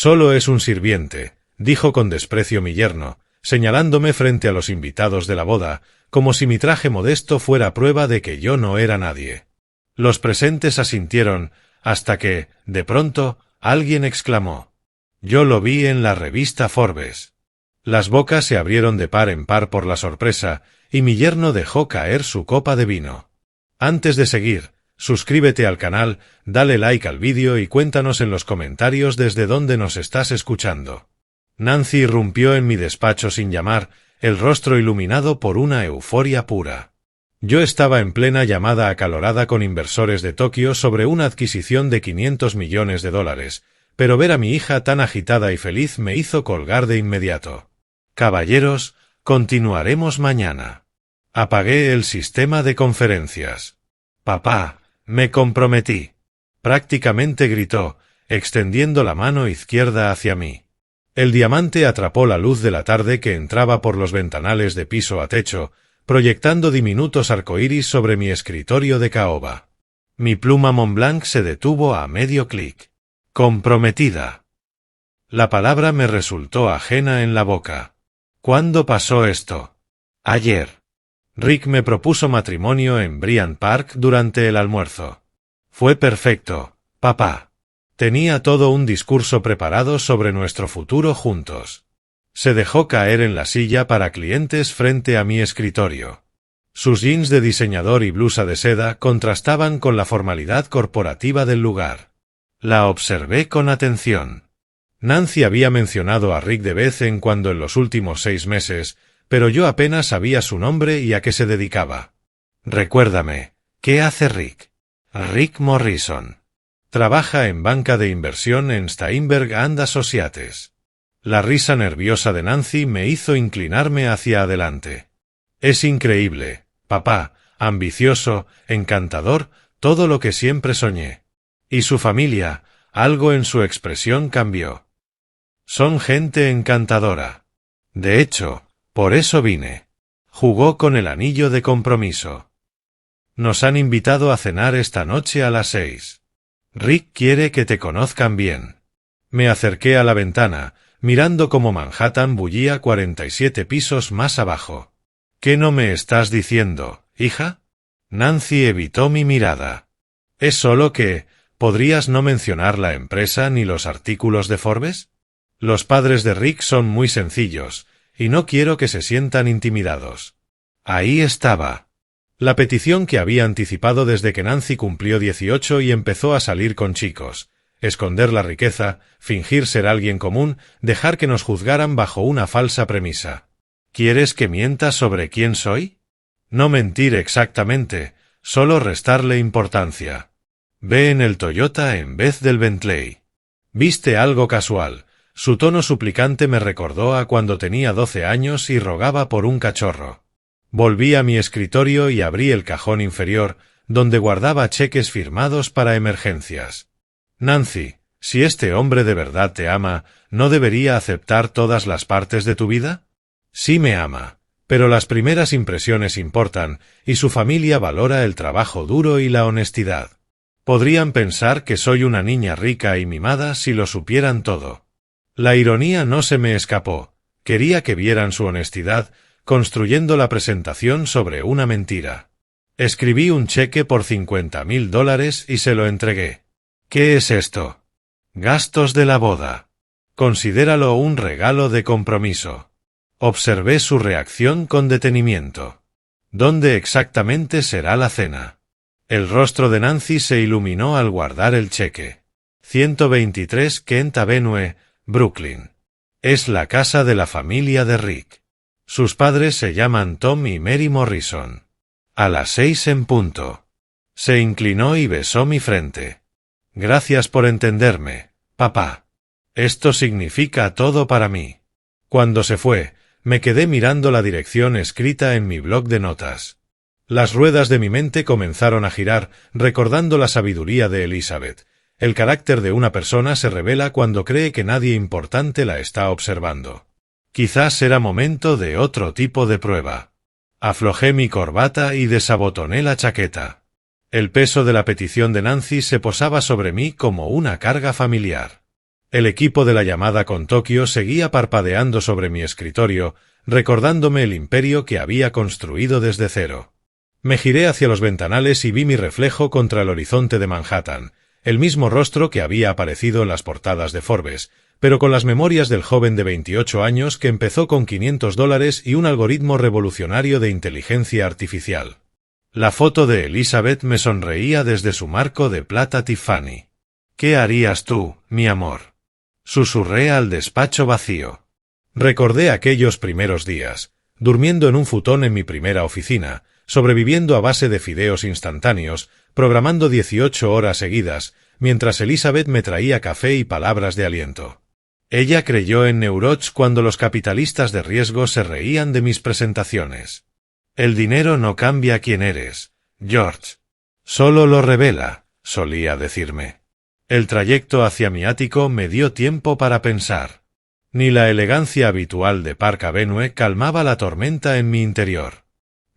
Solo es un sirviente, dijo con desprecio mi yerno, señalándome frente a los invitados de la boda, como si mi traje modesto fuera prueba de que yo no era nadie. Los presentes asintieron, hasta que, de pronto, alguien exclamó: «Yo lo vi en la revista Forbes». Las bocas se abrieron de par en par por la sorpresa, y mi yerno dejó caer su copa de vino. Antes de seguir, suscríbete al canal, dale like al vídeo y cuéntanos en los comentarios desde dónde nos estás escuchando. Nancy irrumpió en mi despacho sin llamar, el rostro iluminado por una euforia pura. Yo estaba en plena llamada acalorada con inversores de Tokio sobre una adquisición de $500 millones, pero ver a mi hija tan agitada y feliz me hizo colgar de inmediato. «Caballeros, continuaremos mañana». Apagué el sistema de conferencias. «Papá, me comprometí», prácticamente gritó, extendiendo la mano izquierda hacia mí. El diamante atrapó la luz de la tarde que entraba por los ventanales de piso a techo, proyectando diminutos arcoíris sobre mi escritorio de caoba. Mi pluma Montblanc se detuvo a medio clic. «Comprometida». La palabra me resultó ajena en la boca. «¿Cuándo pasó esto?» «Ayer». Rick me propuso matrimonio en Bryant Park durante el almuerzo. «Fue perfecto, papá». Tenía todo un discurso preparado sobre nuestro futuro juntos. Se dejó caer en la silla para clientes frente a mi escritorio. Sus jeans de diseñador y blusa de seda contrastaban con la formalidad corporativa del lugar. La observé con atención. Nancy había mencionado a Rick de vez en cuando en los últimos 6 meses, pero yo apenas sabía su nombre y a qué se dedicaba. «Recuérdame, ¿qué hace Rick?» «Rick Morrison. Trabaja en banca de inversión en Steinberg & Associates». La risa nerviosa de Nancy me hizo inclinarme hacia adelante. «Es increíble, papá, ambicioso, encantador, todo lo que siempre soñé. Y su familia», algo en su expresión cambió. «Son gente encantadora. De hecho, por eso vine». Jugó con el anillo de compromiso. «Nos han invitado a cenar esta noche a las 6. Rick quiere que te conozcan bien». Me acerqué a la ventana, mirando cómo Manhattan bullía 47 pisos más abajo. «¿Qué no me estás diciendo, hija?» Nancy evitó mi mirada. «Es solo que, ¿podrías no mencionar la empresa ni los artículos de Forbes? Los padres de Rick son muy sencillos, y no quiero que se sientan intimidados». Ahí estaba. La petición que había anticipado desde que Nancy cumplió 18 y empezó a salir con chicos. Esconder la riqueza, fingir ser alguien común, dejar que nos juzgaran bajo una falsa premisa. ¿Quieres que mienta sobre quién soy? No mentir exactamente, solo restarle importancia. Ve en el Toyota en vez del Bentley. Viste algo casual. Su tono suplicante me recordó a cuando tenía 12 años y rogaba por un cachorro. Volví a mi escritorio y abrí el cajón inferior, donde guardaba cheques firmados para emergencias. «Nancy, si este hombre de verdad te ama, ¿no debería aceptar todas las partes de tu vida?» «Sí me ama, pero las primeras impresiones importan, y su familia valora el trabajo duro y la honestidad. Podrían pensar que soy una niña rica y mimada si lo supieran todo». La ironía no se me escapó. Quería que vieran su honestidad, construyendo la presentación sobre una mentira. Escribí un cheque por $50,000 y se lo entregué. «¿Qué es esto?» «Gastos de la boda. Considéralo un regalo de compromiso». Observé su reacción con detenimiento. «¿Dónde exactamente será la cena?» El rostro de Nancy se iluminó al guardar el cheque. 123 Kent Avenue, Brooklyn. Es la casa de la familia de Rick. Sus padres se llaman Tom y Mary Morrison. A las 6 en punto. Se inclinó y besó mi frente. «Gracias por entenderme, papá. Esto significa todo para mí». Cuando se fue, me quedé mirando la dirección escrita en mi bloc de notas. Las ruedas de mi mente comenzaron a girar, recordando la sabiduría de Elizabeth. El carácter de una persona se revela cuando cree que nadie importante la está observando. Quizás era momento de otro tipo de prueba. Aflojé mi corbata y desabotoné la chaqueta. El peso de la petición de Nancy se posaba sobre mí como una carga familiar. El equipo de la llamada con Tokio seguía parpadeando sobre mi escritorio, recordándome el imperio que había construido desde cero. Me giré hacia los ventanales y vi mi reflejo contra el horizonte de Manhattan, el mismo rostro que había aparecido en las portadas de Forbes, pero con las memorias del joven de 28 años que empezó con $500 y un algoritmo revolucionario de inteligencia artificial. La foto de Elizabeth me sonreía desde su marco de plata Tiffany. «¿Qué harías tú, mi amor?», susurré al despacho vacío. Recordé aquellos primeros días, durmiendo en un futón en mi primera oficina, sobreviviendo a base de fideos instantáneos, programando 18 horas seguidas, mientras Elizabeth me traía café y palabras de aliento. Ella creyó en Neuroch cuando los capitalistas de riesgo se reían de mis presentaciones. «El dinero no cambia quién eres, George. Solo lo revela», solía decirme. El trayecto hacia mi ático me dio tiempo para pensar. Ni la elegancia habitual de Park Avenue calmaba la tormenta en mi interior.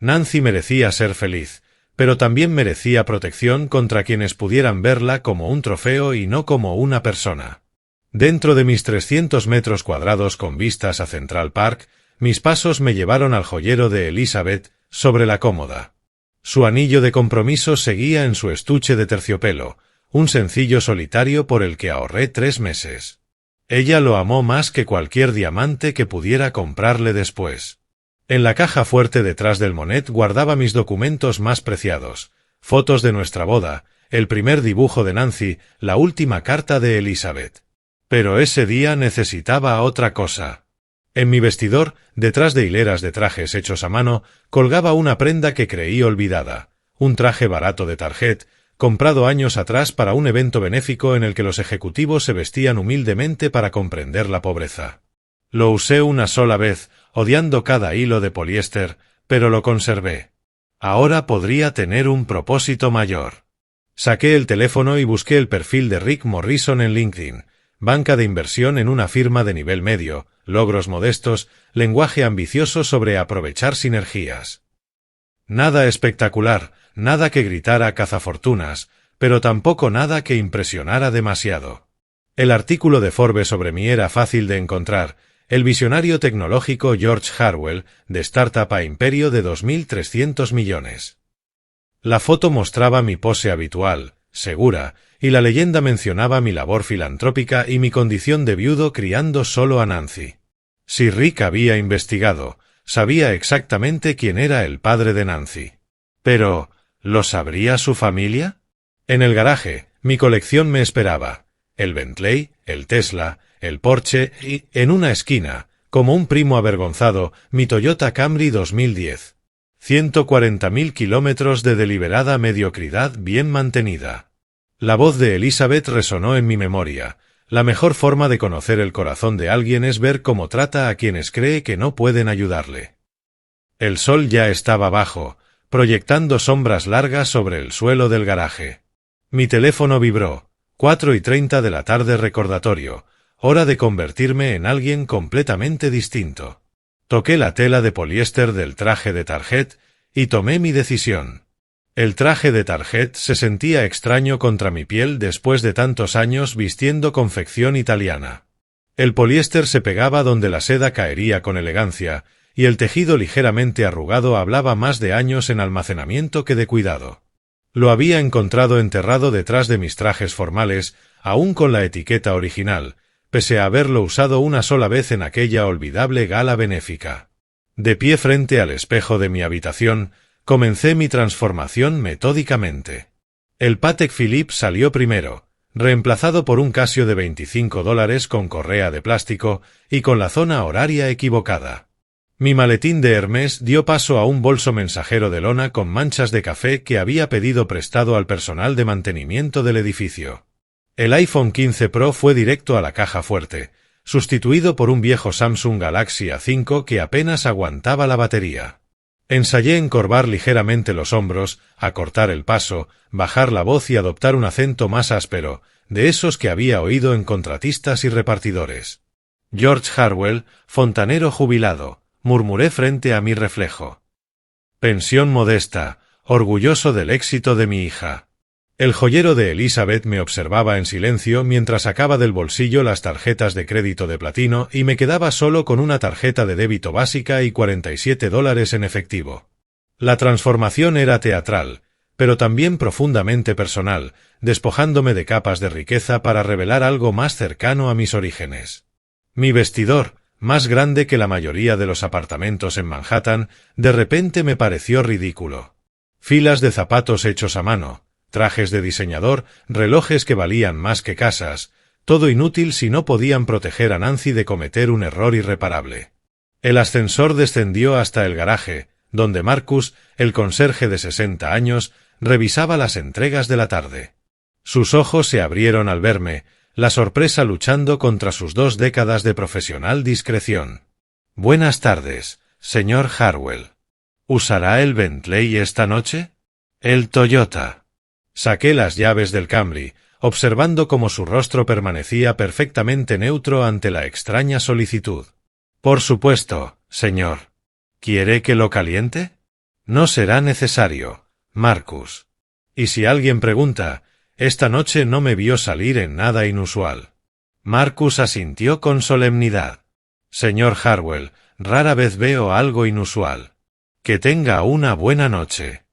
Nancy merecía ser feliz, pero también merecía protección contra quienes pudieran verla como un trofeo y no como una persona. Dentro de mis 300 metros cuadrados con vistas a Central Park, mis pasos me llevaron al joyero de Elizabeth, sobre la cómoda. Su anillo de compromiso seguía en su estuche de terciopelo, un sencillo solitario por el que ahorré 3 meses. Ella lo amó más que cualquier diamante que pudiera comprarle después. En la caja fuerte detrás del Monet guardaba mis documentos más preciados, fotos de nuestra boda, el primer dibujo de Nancy, la última carta de Elizabeth. Pero ese día necesitaba otra cosa. En mi vestidor, detrás de hileras de trajes hechos a mano, colgaba una prenda que creí olvidada, un traje barato de Target, comprado años atrás para un evento benéfico en el que los ejecutivos se vestían humildemente para comprender la pobreza. Lo usé una sola vez, odiando cada hilo de poliéster, pero lo conservé. Ahora podría tener un propósito mayor. Saqué el teléfono y busqué el perfil de Rick Morrison en LinkedIn, banca de inversión en una firma de nivel medio, logros modestos, lenguaje ambicioso sobre aprovechar sinergias. Nada espectacular, nada que gritara cazafortunas, pero tampoco nada que impresionara demasiado. El artículo de Forbes sobre mí era fácil de encontrar, el visionario tecnológico George Harwell, de startup a imperio de 2.300 millones. La foto mostraba mi pose habitual, segura, y la leyenda mencionaba mi labor filantrópica y mi condición de viudo criando solo a Nancy. Si Rick había investigado, sabía exactamente quién era el padre de Nancy. Pero, ¿lo sabría su familia? En el garaje, mi colección me esperaba. El Bentley, el Tesla, el Porsche y, en una esquina, como un primo avergonzado, mi Toyota Camry 2010. 140.000 kilómetros de deliberada mediocridad bien mantenida. La voz de Elizabeth resonó en mi memoria. La mejor forma de conocer el corazón de alguien es ver cómo trata a quienes cree que no pueden ayudarle. El sol ya estaba bajo, proyectando sombras largas sobre el suelo del garaje. Mi teléfono vibró. 4:30 de la tarde recordatorio. Hora de convertirme en alguien completamente distinto. Toqué la tela de poliéster del traje de Target y tomé mi decisión. El traje de Target se sentía extraño contra mi piel después de tantos años vistiendo confección italiana. El poliéster se pegaba donde la seda caería con elegancia, y el tejido ligeramente arrugado hablaba más de años en almacenamiento que de cuidado. Lo había encontrado enterrado detrás de mis trajes formales, aún con la etiqueta original, pese a haberlo usado una sola vez en aquella olvidable gala benéfica. De pie frente al espejo de mi habitación, comencé mi transformación metódicamente. El Patek Philippe salió primero, reemplazado por un Casio de $25 con correa de plástico y con la zona horaria equivocada. Mi maletín de Hermès dio paso a un bolso mensajero de lona con manchas de café que había pedido prestado al personal de mantenimiento del edificio. El iPhone 15 Pro fue directo a la caja fuerte, sustituido por un viejo Samsung Galaxy A5 que apenas aguantaba la batería. Ensayé encorvar ligeramente los hombros, acortar el paso, bajar la voz y adoptar un acento más áspero, de esos que había oído en contratistas y repartidores. George Harwell, fontanero jubilado, murmuré frente a mi reflejo. Pensión modesta, orgulloso del éxito de mi hija. El joyero de Elizabeth me observaba en silencio mientras sacaba del bolsillo las tarjetas de crédito de platino y me quedaba solo con una tarjeta de débito básica y $47 en efectivo. La transformación era teatral, pero también profundamente personal, despojándome de capas de riqueza para revelar algo más cercano a mis orígenes. Mi vestidor, más grande que la mayoría de los apartamentos en Manhattan, de repente me pareció ridículo. Filas de zapatos hechos a mano, trajes de diseñador, relojes que valían más que casas, todo inútil si no podían proteger a Nancy de cometer un error irreparable. El ascensor descendió hasta el garaje, donde Marcus, el conserje de 60 años, revisaba las entregas de la tarde. Sus ojos se abrieron al verme, la sorpresa luchando contra sus 2 décadas de profesional discreción. «Buenas tardes, señor Harwell. ¿Usará el Bentley esta noche?» «El Toyota». Saqué las llaves del Camry, observando cómo su rostro permanecía perfectamente neutro ante la extraña solicitud. «Por supuesto, señor. ¿Quiere que lo caliente?» «No será necesario, Marcus. Y si alguien pregunta, esta noche no me vio salir en nada inusual». Marcus asintió con solemnidad. «Señor Harwell, rara vez veo algo inusual. Que tenga una buena noche».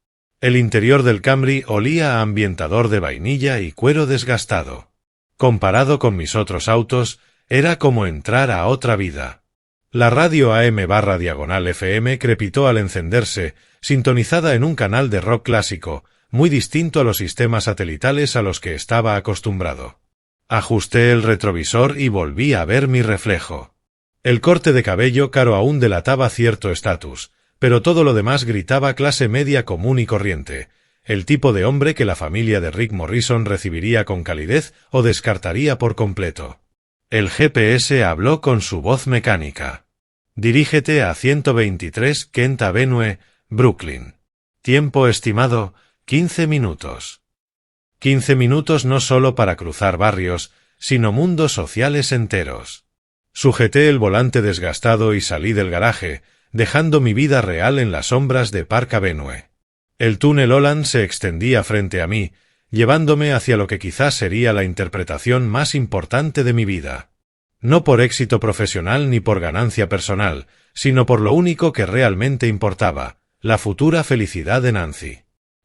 El interior del Camry olía a ambientador de vainilla y cuero desgastado. Comparado con mis otros autos, era como entrar a otra vida. La radio AM/FM crepitó al encenderse, sintonizada en un canal de rock clásico, muy distinto a los sistemas satelitales a los que estaba acostumbrado. Ajusté el retrovisor y volví a ver mi reflejo. El corte de cabello caro aún delataba cierto estatus, pero todo lo demás gritaba clase media común y corriente, el tipo de hombre que la familia de Rick Morrison recibiría con calidez o descartaría por completo. El GPS habló con su voz mecánica. «Dirígete a 123 Kent Avenue, Brooklyn. Tiempo estimado, 15 minutos». 15 minutos no solo para cruzar barrios, sino mundos sociales enteros. Sujeté el volante desgastado y salí del garaje, dejando mi vida real en las sombras de Park Avenue. El túnel Holland se extendía frente a mí, llevándome hacia lo que quizás sería la interpretación más importante de mi vida. No por éxito profesional ni por ganancia personal, sino por lo único que realmente importaba, la futura felicidad de Nancy.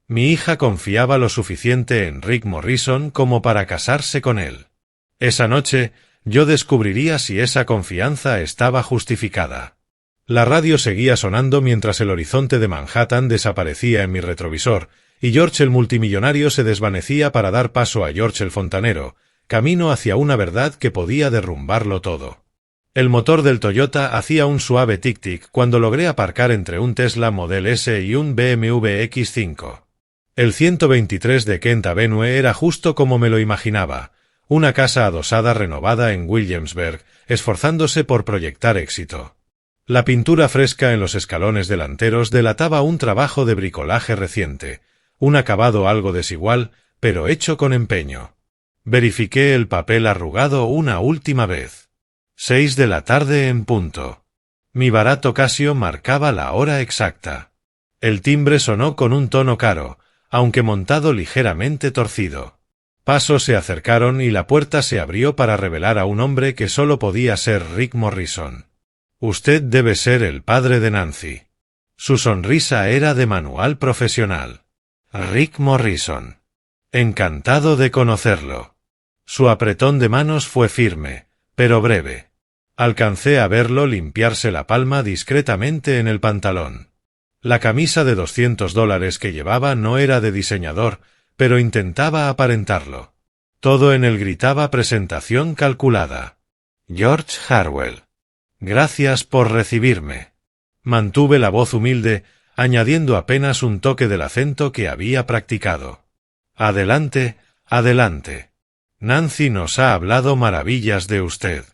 Mi hija confiaba lo suficiente en Rick Morrison como para casarse con él. Esa noche, yo descubriría si esa confianza estaba justificada. La radio seguía sonando mientras el horizonte de Manhattan desaparecía en mi retrovisor, y George el multimillonario se desvanecía para dar paso a George el fontanero, camino hacia una verdad que podía derrumbarlo todo. El motor del Toyota hacía un suave tic-tic cuando logré aparcar entre un Tesla Model S y un BMW X5. El 123 de Kent Avenue era justo como me lo imaginaba, una casa adosada renovada en Williamsburg, esforzándose por proyectar éxito. La pintura fresca en los escalones delanteros delataba un trabajo de bricolaje reciente, un acabado algo desigual, pero hecho con empeño. Verifiqué el papel arrugado una última vez. 6 de la tarde en punto. Mi barato Casio marcaba la hora exacta. El timbre sonó con un tono caro, aunque montado ligeramente torcido. Pasos se acercaron y la puerta se abrió para revelar a un hombre que solo podía ser Rick Morrison. «Usted debe ser el padre de Nancy». Su sonrisa era de manual profesional. «Rick Morrison. Encantado de conocerlo». Su apretón de manos fue firme, pero breve. Alcancé a verlo limpiarse la palma discretamente en el pantalón. La camisa de $200 que llevaba no era de diseñador, pero intentaba aparentarlo. Todo en él gritaba presentación calculada. «George Harwell. Gracias por recibirme». Mantuve la voz humilde, añadiendo apenas un toque del acento que había practicado. «Adelante, adelante. Nancy nos ha hablado maravillas de usted».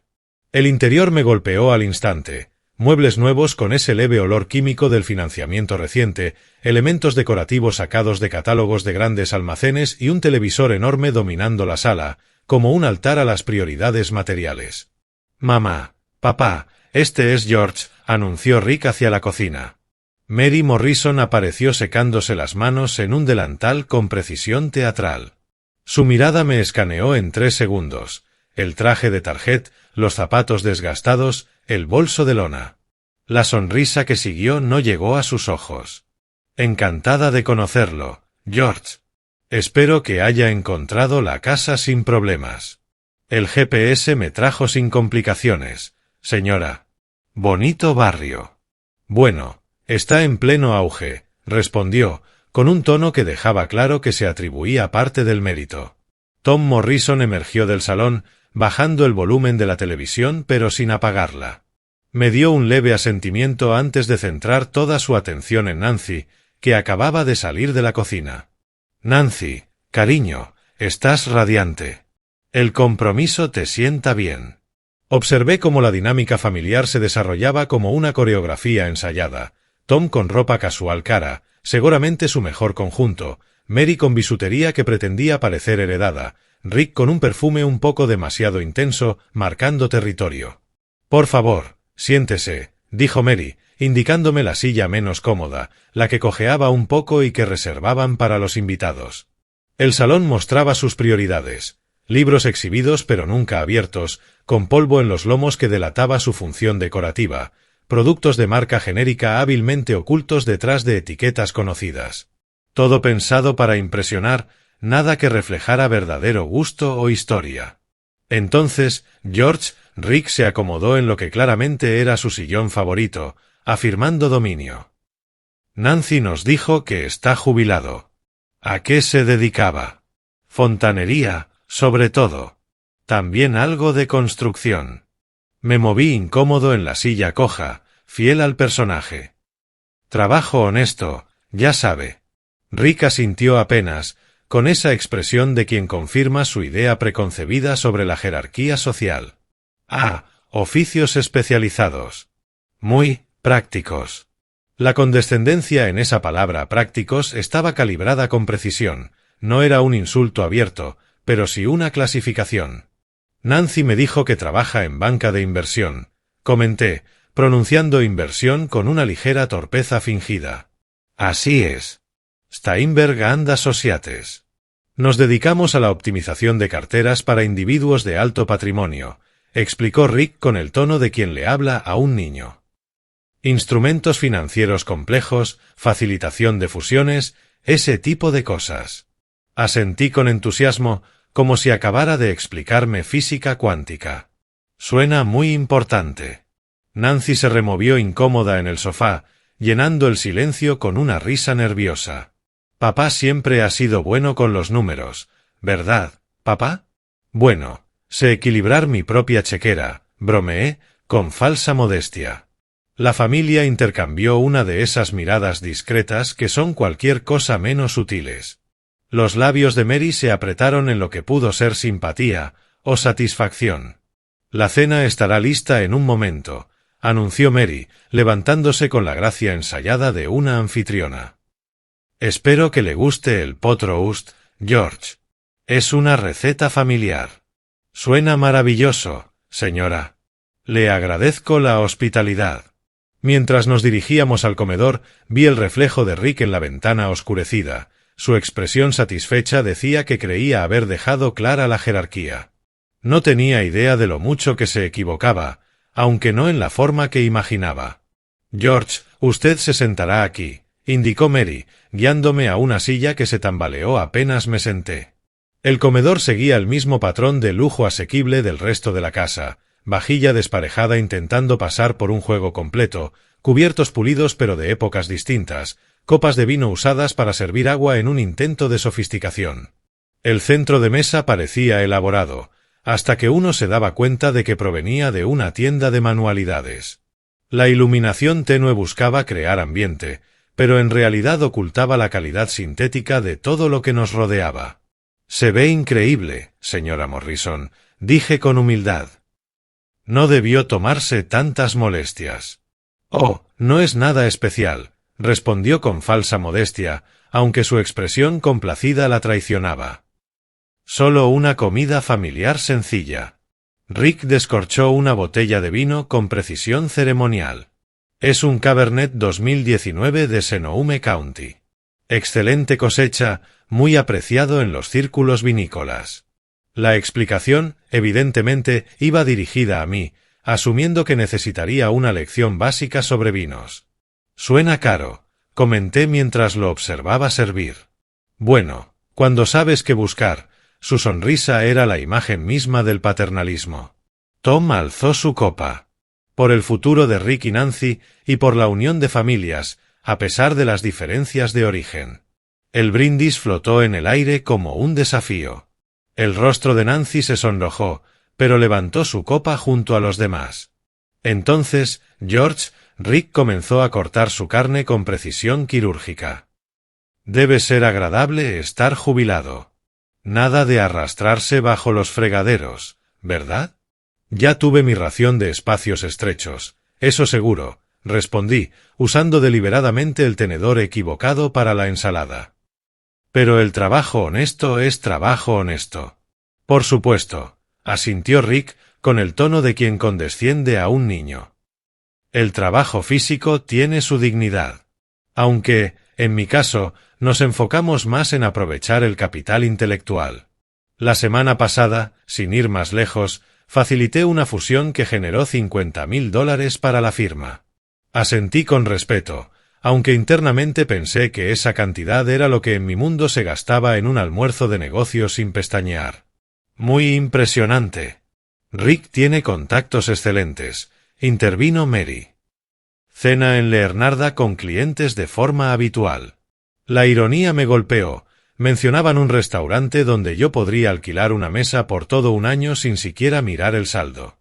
El interior me golpeó al instante. Muebles nuevos con ese leve olor químico del financiamiento reciente, elementos decorativos sacados de catálogos de grandes almacenes y un televisor enorme dominando la sala, como un altar a las prioridades materiales. «Mamá, papá, este es George», anunció Rick hacia la cocina. Mary Morrison apareció secándose las manos en un delantal con precisión teatral. Su mirada me escaneó en 3 segundos. El traje de tarjet, los zapatos desgastados, el bolso de lona. La sonrisa que siguió no llegó a sus ojos. Encantada de conocerlo, George. Espero que haya encontrado la casa sin problemas. El GPS me trajo sin complicaciones, señora. Bonito barrio. Bueno, está en pleno auge, respondió, con un tono que dejaba claro que se atribuía parte del mérito. Tom Morrison emergió del salón, bajando el volumen de la televisión pero sin apagarla. Me dio un leve asentimiento antes de centrar toda su atención en Nancy, que acababa de salir de la cocina. Nancy, cariño, estás radiante. El compromiso te sienta bien. Observé cómo la dinámica familiar se desarrollaba como una coreografía ensayada. Tom con ropa casual cara, seguramente su mejor conjunto, Mary con bisutería que pretendía parecer heredada, Rick con un perfume un poco demasiado intenso, marcando territorio. Por favor, siéntese, dijo Mary, indicándome la silla menos cómoda, la que cojeaba un poco y que reservaban para los invitados. El salón mostraba sus prioridades. Libros exhibidos pero nunca abiertos, con polvo en los lomos que delataba su función decorativa, productos de marca genérica hábilmente ocultos detrás de etiquetas conocidas. Todo pensado para impresionar, nada que reflejara verdadero gusto o historia. Entonces, Rick se acomodó en lo que claramente era su sillón favorito, afirmando dominio. Nancy nos dijo que está jubilado. ¿A qué se dedicaba? Fontanería, sobre todo. También algo de construcción. Me moví incómodo en la silla coja, fiel al personaje. Trabajo honesto, ya sabe. Rick asintió apenas, con esa expresión de quien confirma su idea preconcebida sobre la jerarquía social. Ah, oficios especializados. Muy prácticos. La condescendencia en esa palabra prácticos estaba calibrada con precisión, no era un insulto abierto, pero sí una clasificación. Nancy me dijo que trabaja en banca de inversión, comenté, pronunciando inversión con una ligera torpeza fingida. Así es. Steinberg and Associates. Nos dedicamos a la optimización de carteras para individuos de alto patrimonio, explicó Rick con el tono de quien le habla a un niño. Instrumentos financieros complejos, facilitación de fusiones, ese tipo de cosas. Asentí con entusiasmo, como si acabara de explicarme física cuántica. Suena muy importante. Nancy se removió incómoda en el sofá, llenando el silencio con una risa nerviosa. Papá siempre ha sido bueno con los números, ¿verdad, papá? Bueno, sé equilibrar mi propia chequera, bromeé, con falsa modestia. La familia intercambió una de esas miradas discretas que son cualquier cosa menos sutiles. Los labios de Mary se apretaron en lo que pudo ser simpatía o satisfacción. La cena estará lista en un momento, anunció Mary, levantándose con la gracia ensayada de una anfitriona. Espero que le guste el pot roast, George. Es una receta familiar. Suena maravilloso, señora. Le agradezco la hospitalidad. Mientras nos dirigíamos al comedor, vi el reflejo de Rick en la ventana oscurecida. Su expresión satisfecha decía que creía haber dejado clara la jerarquía. No tenía idea de lo mucho que se equivocaba, aunque no en la forma que imaginaba. George, usted se sentará aquí, indicó Mary, guiándome a una silla que se tambaleó apenas me senté. El comedor seguía el mismo patrón de lujo asequible del resto de la casa, vajilla desparejada intentando pasar por un juego completo, cubiertos pulidos pero de épocas distintas, copas de vino usadas para servir agua en un intento de sofisticación. El centro de mesa parecía elaborado, hasta que uno se daba cuenta de que provenía de una tienda de manualidades. La iluminación tenue buscaba crear ambiente, pero en realidad ocultaba la calidad sintética de todo lo que nos rodeaba. Se ve increíble, señora Morrison, dije con humildad. No debió tomarse tantas molestias. Oh, no es nada especial, respondió con falsa modestia, aunque su expresión complacida la traicionaba. Solo una comida familiar sencilla. Rick descorchó una botella de vino con precisión ceremonial. Es un Cabernet 2019 de Sonoma County. Excelente cosecha, muy apreciado en los círculos vinícolas. La explicación, evidentemente, iba dirigida a mí, asumiendo que necesitaría una lección básica sobre vinos. Suena caro, comenté mientras lo observaba servir. Bueno, cuando sabes qué buscar. Su sonrisa era la imagen misma del paternalismo. Tom alzó su copa. Por el futuro de Rick y Nancy, y por la unión de familias, a pesar de las diferencias de origen. El brindis flotó en el aire como un desafío. El rostro de Nancy se sonrojó, pero levantó su copa junto a los demás. Entonces, George, Rick comenzó a cortar su carne con precisión quirúrgica. Debe ser agradable estar jubilado. Nada de arrastrarse bajo los fregaderos, ¿verdad? Ya tuve mi ración de espacios estrechos, eso seguro, respondí, usando deliberadamente el tenedor equivocado para la ensalada. Pero el trabajo honesto es trabajo honesto. Por supuesto, asintió Rick, con el tono de quien condesciende a un niño. El trabajo físico tiene su dignidad. Aunque, en mi caso, nos enfocamos más en aprovechar el capital intelectual. La semana pasada, sin ir más lejos, facilité una fusión que generó $50,000 para la firma. Asentí con respeto, aunque internamente pensé que esa cantidad era lo que en mi mundo se gastaba en un almuerzo de negocios sin pestañear. Muy impresionante. Rick tiene contactos excelentes, intervino Mary. Cena en Leonarda con clientes de forma habitual. La ironía me golpeó. Mencionaban un restaurante donde yo podría alquilar una mesa por todo un año sin siquiera mirar el saldo.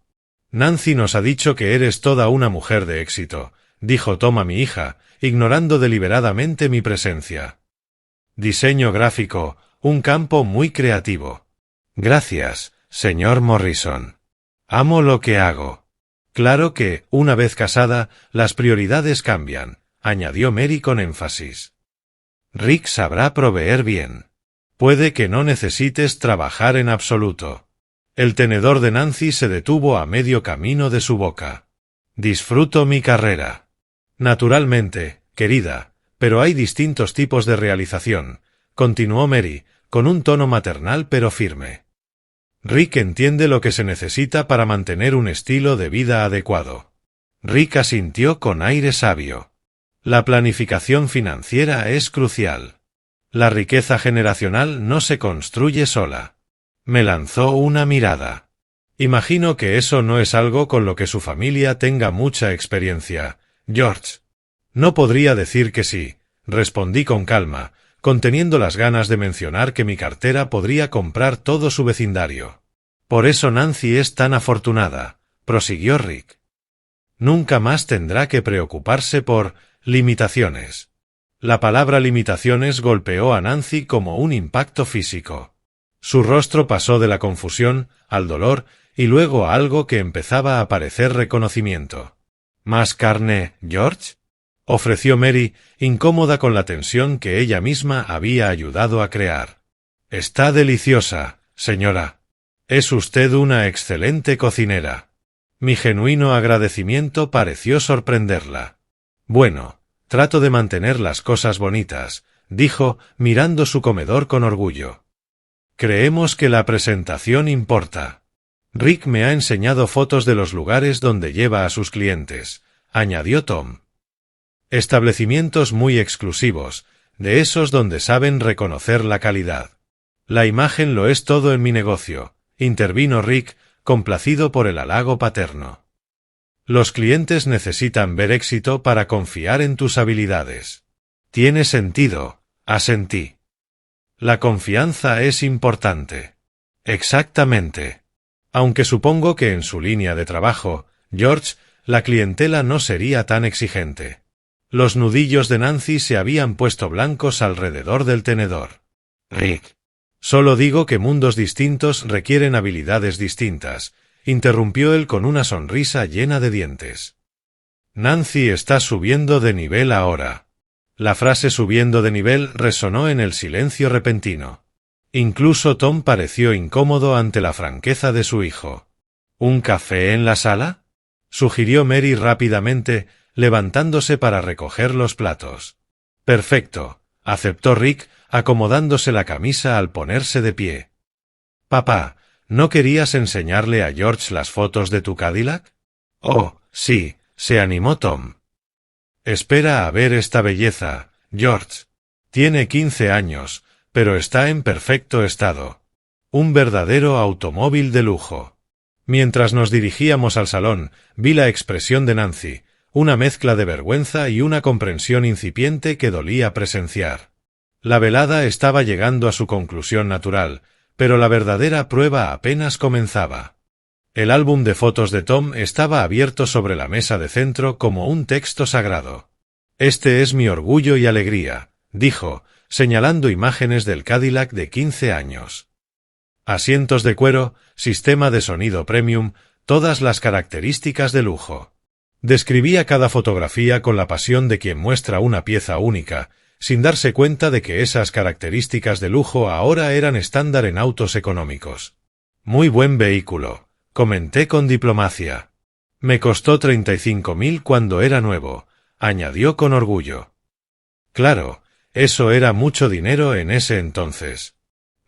Nancy nos ha dicho que eres toda una mujer de éxito, dijo Tom a mi hija, ignorando deliberadamente mi presencia. Diseño gráfico, un campo muy creativo. Gracias, señor Morrison. Amo lo que hago. Claro que, una vez casada, las prioridades cambian, añadió Mary con énfasis. Rick sabrá proveer bien. Puede que no necesites trabajar en absoluto. El tenedor de Nancy se detuvo a medio camino de su boca. Disfruto mi carrera. Naturalmente, querida, pero hay distintos tipos de realización, continuó Mary, con un tono maternal pero firme. Rick entiende lo que se necesita para mantener un estilo de vida adecuado. Rick asintió con aire sabio. La planificación financiera es crucial. La riqueza generacional no se construye sola. Me lanzó una mirada. Imagino que eso no es algo con lo que su familia tenga mucha experiencia, George. No podría decir que sí, respondí con calma, conteniendo las ganas de mencionar que mi cartera podría comprar todo su vecindario. Por eso Nancy es tan afortunada, prosiguió Rick. Nunca más tendrá que preocuparse por limitaciones. La palabra limitaciones golpeó a Nancy como un impacto físico. Su rostro pasó de la confusión al dolor y luego a algo que empezaba a parecer reconocimiento. ¿Más carne, George?, ofreció Mary, incómoda con la tensión que ella misma había ayudado a crear. Está deliciosa, señora. Es usted una excelente cocinera. Mi genuino agradecimiento pareció sorprenderla. Bueno, trato de mantener las cosas bonitas, dijo, mirando su comedor con orgullo. Creemos que la presentación importa. Rick me ha enseñado fotos de los lugares donde lleva a sus clientes, añadió Tom. Establecimientos muy exclusivos, de esos donde saben reconocer la calidad. La imagen lo es todo en mi negocio, intervino Rick, complacido por el halago paterno. Los clientes necesitan ver éxito para confiar en tus habilidades. Tiene sentido, asentí. La confianza es importante. Exactamente. Aunque supongo que en su línea de trabajo, George, la clientela no sería tan exigente. Los nudillos de Nancy se habían puesto blancos alrededor del tenedor. Rick. Solo digo que mundos distintos requieren habilidades distintas, interrumpió él con una sonrisa llena de dientes. Nancy está subiendo de nivel ahora. La frase subiendo de nivel resonó en el silencio repentino. Incluso Tom pareció incómodo ante la franqueza de su hijo. ¿Un café en la sala?, sugirió Mary rápidamente, levantándose para recoger los platos. Perfecto, aceptó Rick, acomodándose la camisa al ponerse de pie. Papá, ¿no querías enseñarle a George las fotos de tu Cadillac? Oh, sí, se animó Tom. Espera a ver esta belleza, George. Tiene 15 años, pero está en perfecto estado. Un verdadero automóvil de lujo. Mientras nos dirigíamos al salón, vi la expresión de Nancy, una mezcla de vergüenza y una comprensión incipiente que dolía presenciar. La velada estaba llegando a su conclusión natural, pero la verdadera prueba apenas comenzaba. El álbum de fotos de Tom estaba abierto sobre la mesa de centro como un texto sagrado. «Este es mi orgullo y alegría», dijo, señalando imágenes del Cadillac de 15 años. Asientos de cuero, sistema de sonido premium, todas las características de lujo. Describía cada fotografía con la pasión de quien muestra una pieza única, sin darse cuenta de que esas características de lujo ahora eran estándar en autos económicos. «Muy buen vehículo», comenté con diplomacia. «Me costó 35.000 cuando era nuevo», añadió con orgullo. Claro, eso era mucho dinero en ese entonces.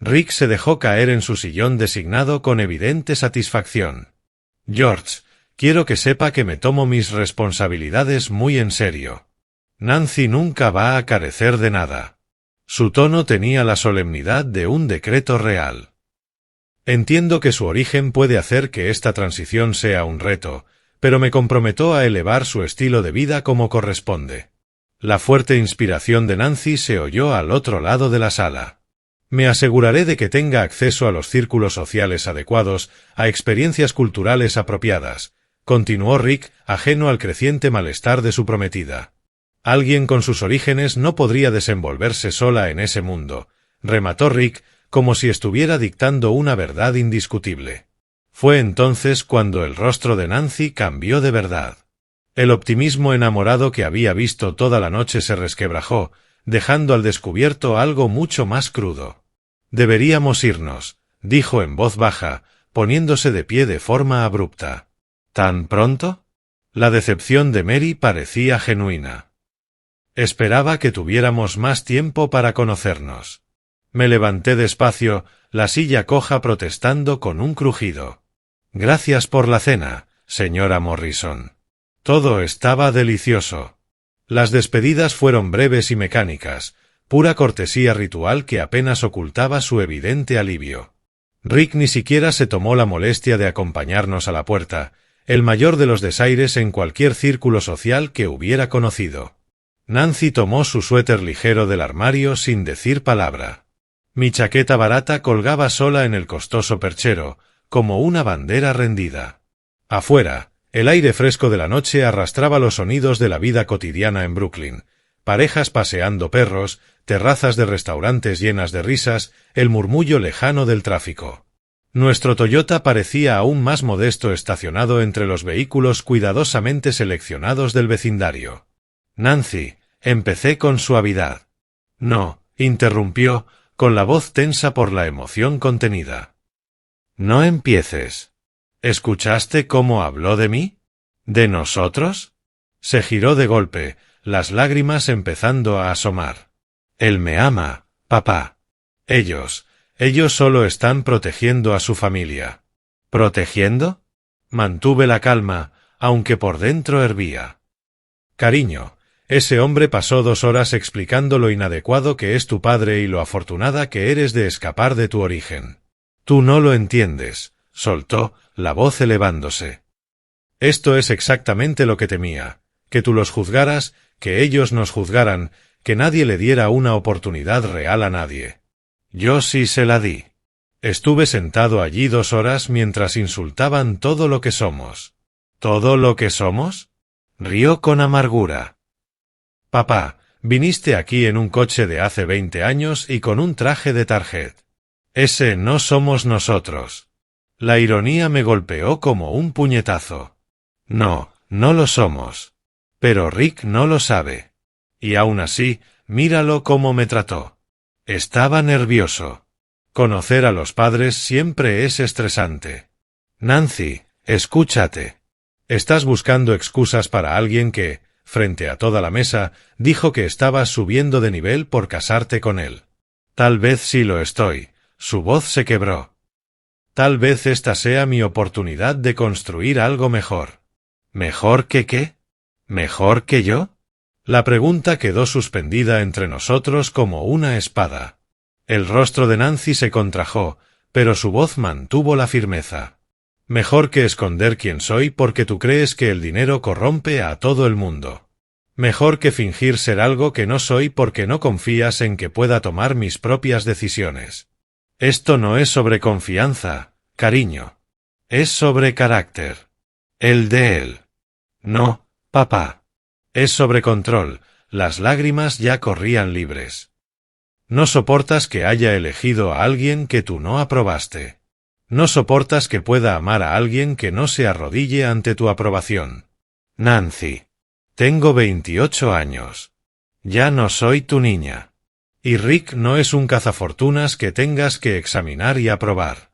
Rick se dejó caer en su sillón designado con evidente satisfacción. «George, quiero que sepa que me tomo mis responsabilidades muy en serio. Nancy nunca va a carecer de nada». Su tono tenía la solemnidad de un decreto real. Entiendo que su origen puede hacer que esta transición sea un reto, pero me comprometo a elevar su estilo de vida como corresponde. La fuerte inspiración de Nancy se oyó al otro lado de la sala. Me aseguraré de que tenga acceso a los círculos sociales adecuados, a experiencias culturales apropiadas, continuó Rick, ajeno al creciente malestar de su prometida. Alguien con sus orígenes no podría desenvolverse sola en ese mundo, remató Rick, como si estuviera dictando una verdad indiscutible. Fue entonces cuando el rostro de Nancy cambió de verdad. El optimismo enamorado que había visto toda la noche se resquebrajó, dejando al descubierto algo mucho más crudo. «Deberíamos irnos», dijo en voz baja, poniéndose de pie de forma abrupta. «¿Tan pronto?» La decepción de Mary parecía genuina. «Esperaba que tuviéramos más tiempo para conocernos». Me levanté despacio, la silla coja protestando con un crujido. «Gracias por la cena, señora Morrison. Todo estaba delicioso». Las despedidas fueron breves y mecánicas, pura cortesía ritual que apenas ocultaba su evidente alivio. Rick ni siquiera se tomó la molestia de acompañarnos a la puerta, el mayor de los desaires en cualquier círculo social que hubiera conocido. Nancy tomó su suéter ligero del armario sin decir palabra. Mi chaqueta barata colgaba sola en el costoso perchero, como una bandera rendida. Afuera, el aire fresco de la noche arrastraba los sonidos de la vida cotidiana en Brooklyn, parejas paseando perros, terrazas de restaurantes llenas de risas, el murmullo lejano del tráfico. Nuestro Toyota parecía aún más modesto estacionado entre los vehículos cuidadosamente seleccionados del vecindario. «Nancy», empecé con suavidad. «No», interrumpió, con la voz tensa por la emoción contenida. «No empieces. ¿Escuchaste cómo habló de mí? ¿De nosotros?» Se giró de golpe, las lágrimas empezando a asomar. «Él me ama, papá. Ellos solo están protegiendo a su familia». «¿Protegiendo?» Mantuve la calma, aunque por dentro hervía. «Cariño, ese hombre pasó 2 horas explicando lo inadecuado que es tu padre y lo afortunada que eres de escapar de tu origen. Tú no lo entiendes», soltó, la voz elevándose. «Esto es exactamente lo que temía, que tú los juzgaras, que ellos nos juzgaran, que nadie le diera una oportunidad real a nadie. Yo sí se la di. Estuve sentado allí 2 horas mientras insultaban todo lo que somos». «¿Todo lo que somos?», rió con amargura. «Papá, viniste aquí en un coche de hace 20 años y con un traje de Target. Ese no somos nosotros». La ironía me golpeó como un puñetazo. «No, no lo somos. Pero Rick no lo sabe. Y aún así, míralo cómo me trató. Estaba nervioso. Conocer a los padres siempre es estresante. Nancy, escúchate. Estás buscando excusas para alguien que, frente a toda la mesa, dijo que estabas subiendo de nivel por casarte con él. Tal vez sí lo estoy. Su voz se quebró. Tal vez esta sea mi oportunidad de construir algo mejor. ¿Mejor que qué? ¿Mejor que yo? La pregunta quedó suspendida entre nosotros como una espada. El rostro de Nancy se contrajo, pero su voz mantuvo la firmeza. Mejor que esconder quién soy porque tú crees que el dinero corrompe a todo el mundo. Mejor que fingir ser algo que no soy porque no confías en que pueda tomar mis propias decisiones. Esto no es sobre confianza, cariño. Es sobre carácter. El de él. No, papá. Es sobre control. Las lágrimas ya corrían libres. No soportas que haya elegido a alguien que tú no aprobaste. No soportas que pueda amar a alguien que no se arrodille ante tu aprobación. Nancy. Tengo 28 años. Ya no soy tu niña. Y Rick no es un cazafortunas que tengas que examinar y aprobar.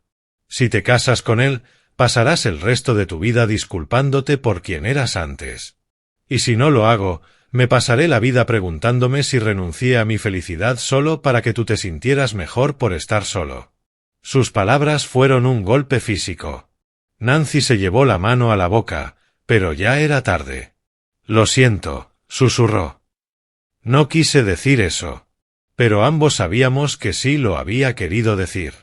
Si te casas con él, pasarás el resto de tu vida disculpándote por quien eras antes. Y si no lo hago, me pasaré la vida preguntándome si renuncié a mi felicidad solo para que tú te sintieras mejor por estar solo. Sus palabras fueron un golpe físico. Nancy se llevó la mano a la boca, pero ya era tarde. Lo siento, susurró. No quise decir eso. Pero ambos sabíamos que sí lo había querido decir.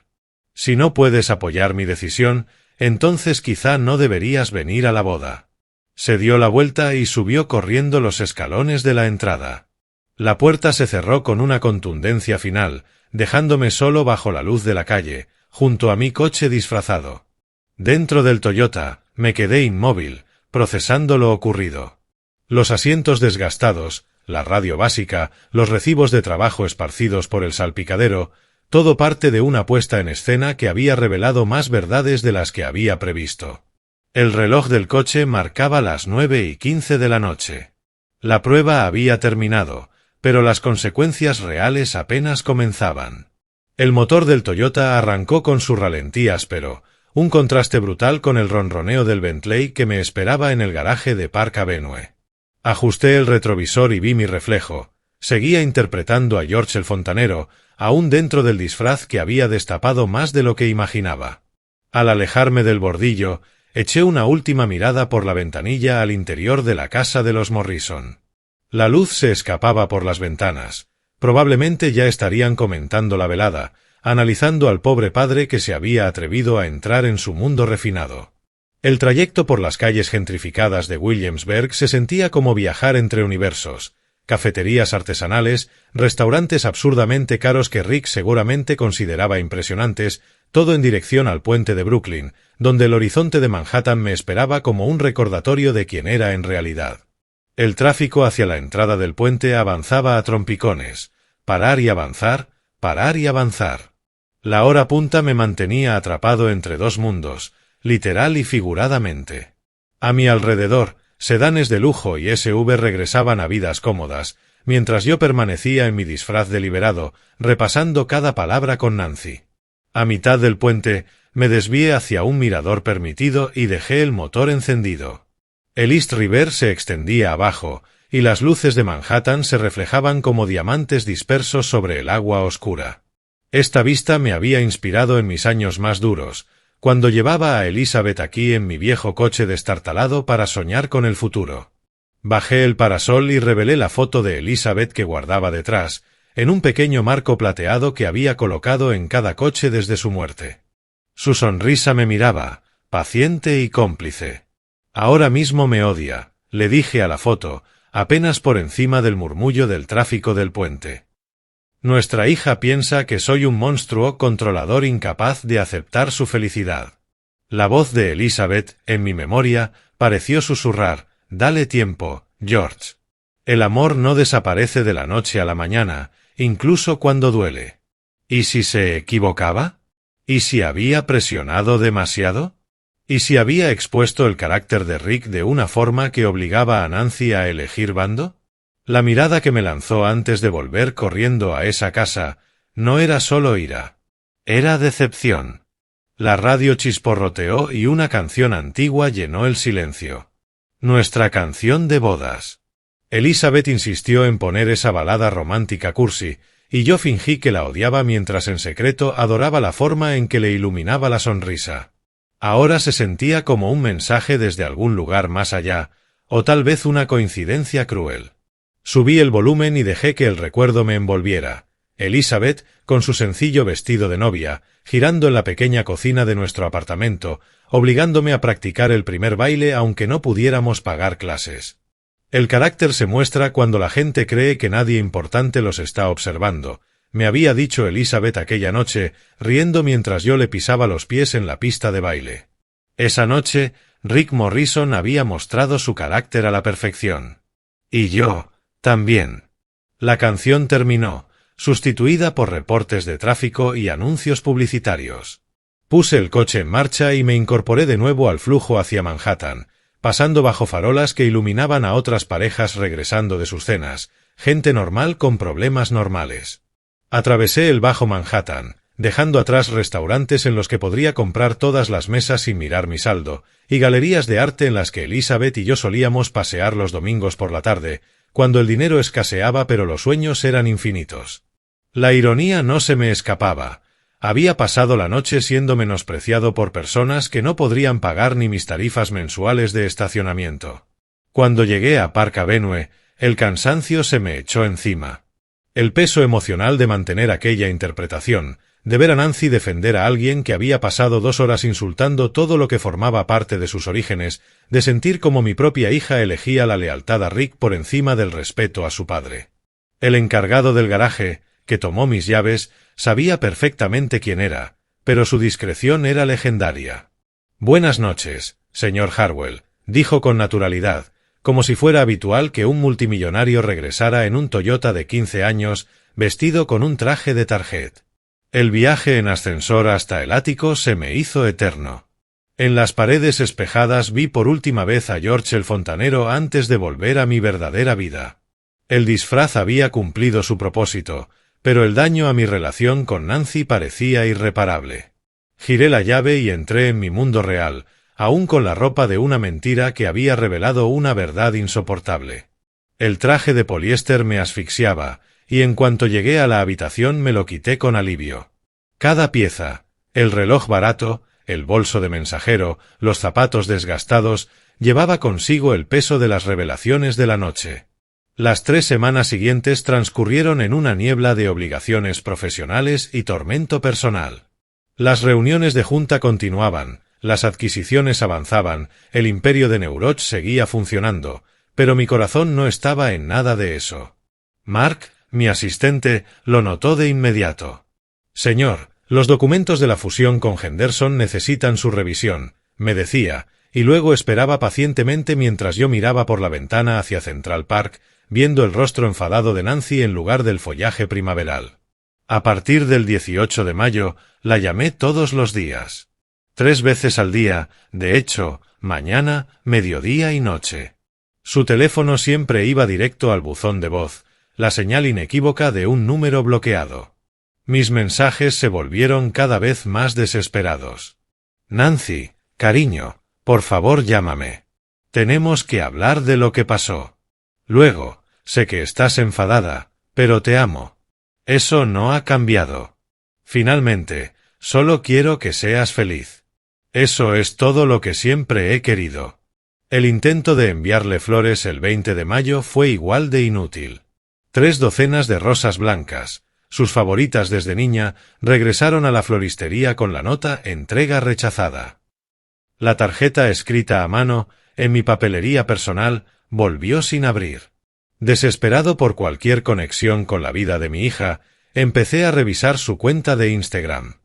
Si no puedes apoyar mi decisión, entonces quizá no deberías venir a la boda. Se dio la vuelta y subió corriendo los escalones de la entrada. La puerta se cerró con una contundencia final, dejándome solo bajo la luz de la calle, junto a mi coche disfrazado. Dentro del Toyota, me quedé inmóvil, procesando lo ocurrido. Los asientos desgastados, la radio básica, los recibos de trabajo esparcidos por el salpicadero, todo parte de una puesta en escena que había revelado más verdades de las que había previsto. El reloj del coche marcaba las 9:15 de la noche. La prueba había terminado, pero las consecuencias reales apenas comenzaban. El motor del Toyota arrancó con su ralentí áspero, un contraste brutal con el ronroneo del Bentley que me esperaba en el garaje de Park Avenue. Ajusté el retrovisor y vi mi reflejo. Seguía interpretando a George el fontanero, aún dentro del disfraz que había destapado más de lo que imaginaba. Al alejarme del bordillo, eché una última mirada por la ventanilla al interior de la casa de los Morrison. La luz se escapaba por las ventanas. Probablemente ya estarían comentando la velada, analizando al pobre padre que se había atrevido a entrar en su mundo refinado. El trayecto por las calles gentrificadas de Williamsburg se sentía como viajar entre universos, cafeterías artesanales, restaurantes absurdamente caros que Rick seguramente consideraba impresionantes, todo en dirección al puente de Brooklyn, donde el horizonte de Manhattan me esperaba como un recordatorio de quién era en realidad. El tráfico hacia la entrada del puente avanzaba a trompicones, parar y avanzar, parar y avanzar. La hora punta me mantenía atrapado entre dos mundos, literal y figuradamente. A mi alrededor, sedanes de lujo y SUV regresaban a vidas cómodas, mientras yo permanecía en mi disfraz deliberado, repasando cada palabra con Nancy. A mitad del puente, me desvié hacia un mirador permitido y dejé el motor encendido. El East River se extendía abajo, y las luces de Manhattan se reflejaban como diamantes dispersos sobre el agua oscura. Esta vista me había inspirado en mis años más duros, cuando llevaba a Elizabeth aquí en mi viejo coche destartalado para soñar con el futuro. Bajé el parasol y revelé la foto de Elizabeth que guardaba detrás, en un pequeño marco plateado que había colocado en cada coche desde su muerte. Su sonrisa me miraba, paciente y cómplice. Ahora mismo me odia, le dije a la foto, apenas por encima del murmullo del tráfico del puente. Nuestra hija piensa que soy un monstruo controlador incapaz de aceptar su felicidad. La voz de Elizabeth, en mi memoria, pareció susurrar, «Dale tiempo, George. El amor no desaparece de la noche a la mañana, incluso cuando duele». ¿Y si se equivocaba? ¿Y si había presionado demasiado? ¿Y si había expuesto el carácter de Rick de una forma que obligaba a Nancy a elegir bando? La mirada que me lanzó antes de volver corriendo a esa casa no era solo ira. Era decepción. La radio chisporroteó y una canción antigua llenó el silencio. Nuestra canción de bodas. Elizabeth insistió en poner esa balada romántica cursi, y yo fingí que la odiaba mientras en secreto adoraba la forma en que le iluminaba la sonrisa. Ahora se sentía como un mensaje desde algún lugar más allá, o tal vez una coincidencia cruel. Subí el volumen y dejé que el recuerdo me envolviera. Elizabeth, con su sencillo vestido de novia, girando en la pequeña cocina de nuestro apartamento, obligándome a practicar el primer baile aunque no pudiéramos pagar clases. El carácter se muestra cuando la gente cree que nadie importante los está observando, me había dicho Elizabeth aquella noche, riendo mientras yo le pisaba los pies en la pista de baile. Esa noche, Rick Morrison había mostrado su carácter a la perfección. Y yo, también. La canción terminó, sustituida por reportes de tráfico y anuncios publicitarios. Puse el coche en marcha y me incorporé de nuevo al flujo hacia Manhattan, pasando bajo farolas que iluminaban a otras parejas regresando de sus cenas, gente normal con problemas normales. Atravesé el Bajo Manhattan, dejando atrás restaurantes en los que podría comprar todas las mesas sin mirar mi saldo, y galerías de arte en las que Elizabeth y yo solíamos pasear los domingos por la tarde, cuando el dinero escaseaba pero los sueños eran infinitos. La ironía no se me escapaba. Había pasado la noche siendo menospreciado por personas que no podrían pagar ni mis tarifas mensuales de estacionamiento. Cuando llegué a Park Avenue, el cansancio se me echó encima. El peso emocional de mantener aquella interpretación, de ver a Nancy defender a alguien que había pasado 2 horas insultando todo lo que formaba parte de sus orígenes, de sentir como mi propia hija elegía la lealtad a Rick por encima del respeto a su padre. El encargado del garaje, que tomó mis llaves, sabía perfectamente quién era, pero su discreción era legendaria. «Buenas noches, señor Harwell», dijo con naturalidad, como si fuera habitual que un multimillonario regresara en un Toyota de 15 años, vestido con un traje de target. El viaje en ascensor hasta el ático se me hizo eterno. En las paredes espejadas vi por última vez a George el fontanero antes de volver a mi verdadera vida. El disfraz había cumplido su propósito, pero el daño a mi relación con Nancy parecía irreparable. Giré la llave y entré en mi mundo real, aún con la ropa de una mentira que había revelado una verdad insoportable. El traje de poliéster me asfixiaba, y en cuanto llegué a la habitación me lo quité con alivio. Cada pieza, el reloj barato, el bolso de mensajero, los zapatos desgastados, llevaba consigo el peso de las revelaciones de la noche. Las 3 semanas siguientes transcurrieron en una niebla de obligaciones profesionales y tormento personal. Las reuniones de junta continuaban, las adquisiciones avanzaban, el imperio de Neuroch seguía funcionando, pero mi corazón no estaba en nada de eso. Mark, mi asistente, lo notó de inmediato. «Señor, los documentos de la fusión con Henderson necesitan su revisión», me decía, y luego esperaba pacientemente mientras yo miraba por la ventana hacia Central Park, viendo el rostro enfadado de Nancy en lugar del follaje primaveral. A partir del 18 de mayo, la llamé todos los días. 3 veces al día, de hecho, mañana, mediodía y noche. Su teléfono siempre iba directo al buzón de voz, la señal inequívoca de un número bloqueado. Mis mensajes se volvieron cada vez más desesperados. «Nancy, cariño, por favor llámame. Tenemos que hablar de lo que pasó. Luego, sé que estás enfadada, pero te amo. Eso no ha cambiado. Finalmente, solo quiero que seas feliz. Eso es todo lo que siempre he querido». El intento de enviarle flores el 20 de mayo fue igual de inútil. 3 docenas de rosas blancas, sus favoritas desde niña, regresaron a la floristería con la nota «entrega rechazada». La tarjeta escrita a mano, en mi papelería personal, volvió sin abrir. Desesperado por cualquier conexión con la vida de mi hija, empecé a revisar su cuenta de Instagram.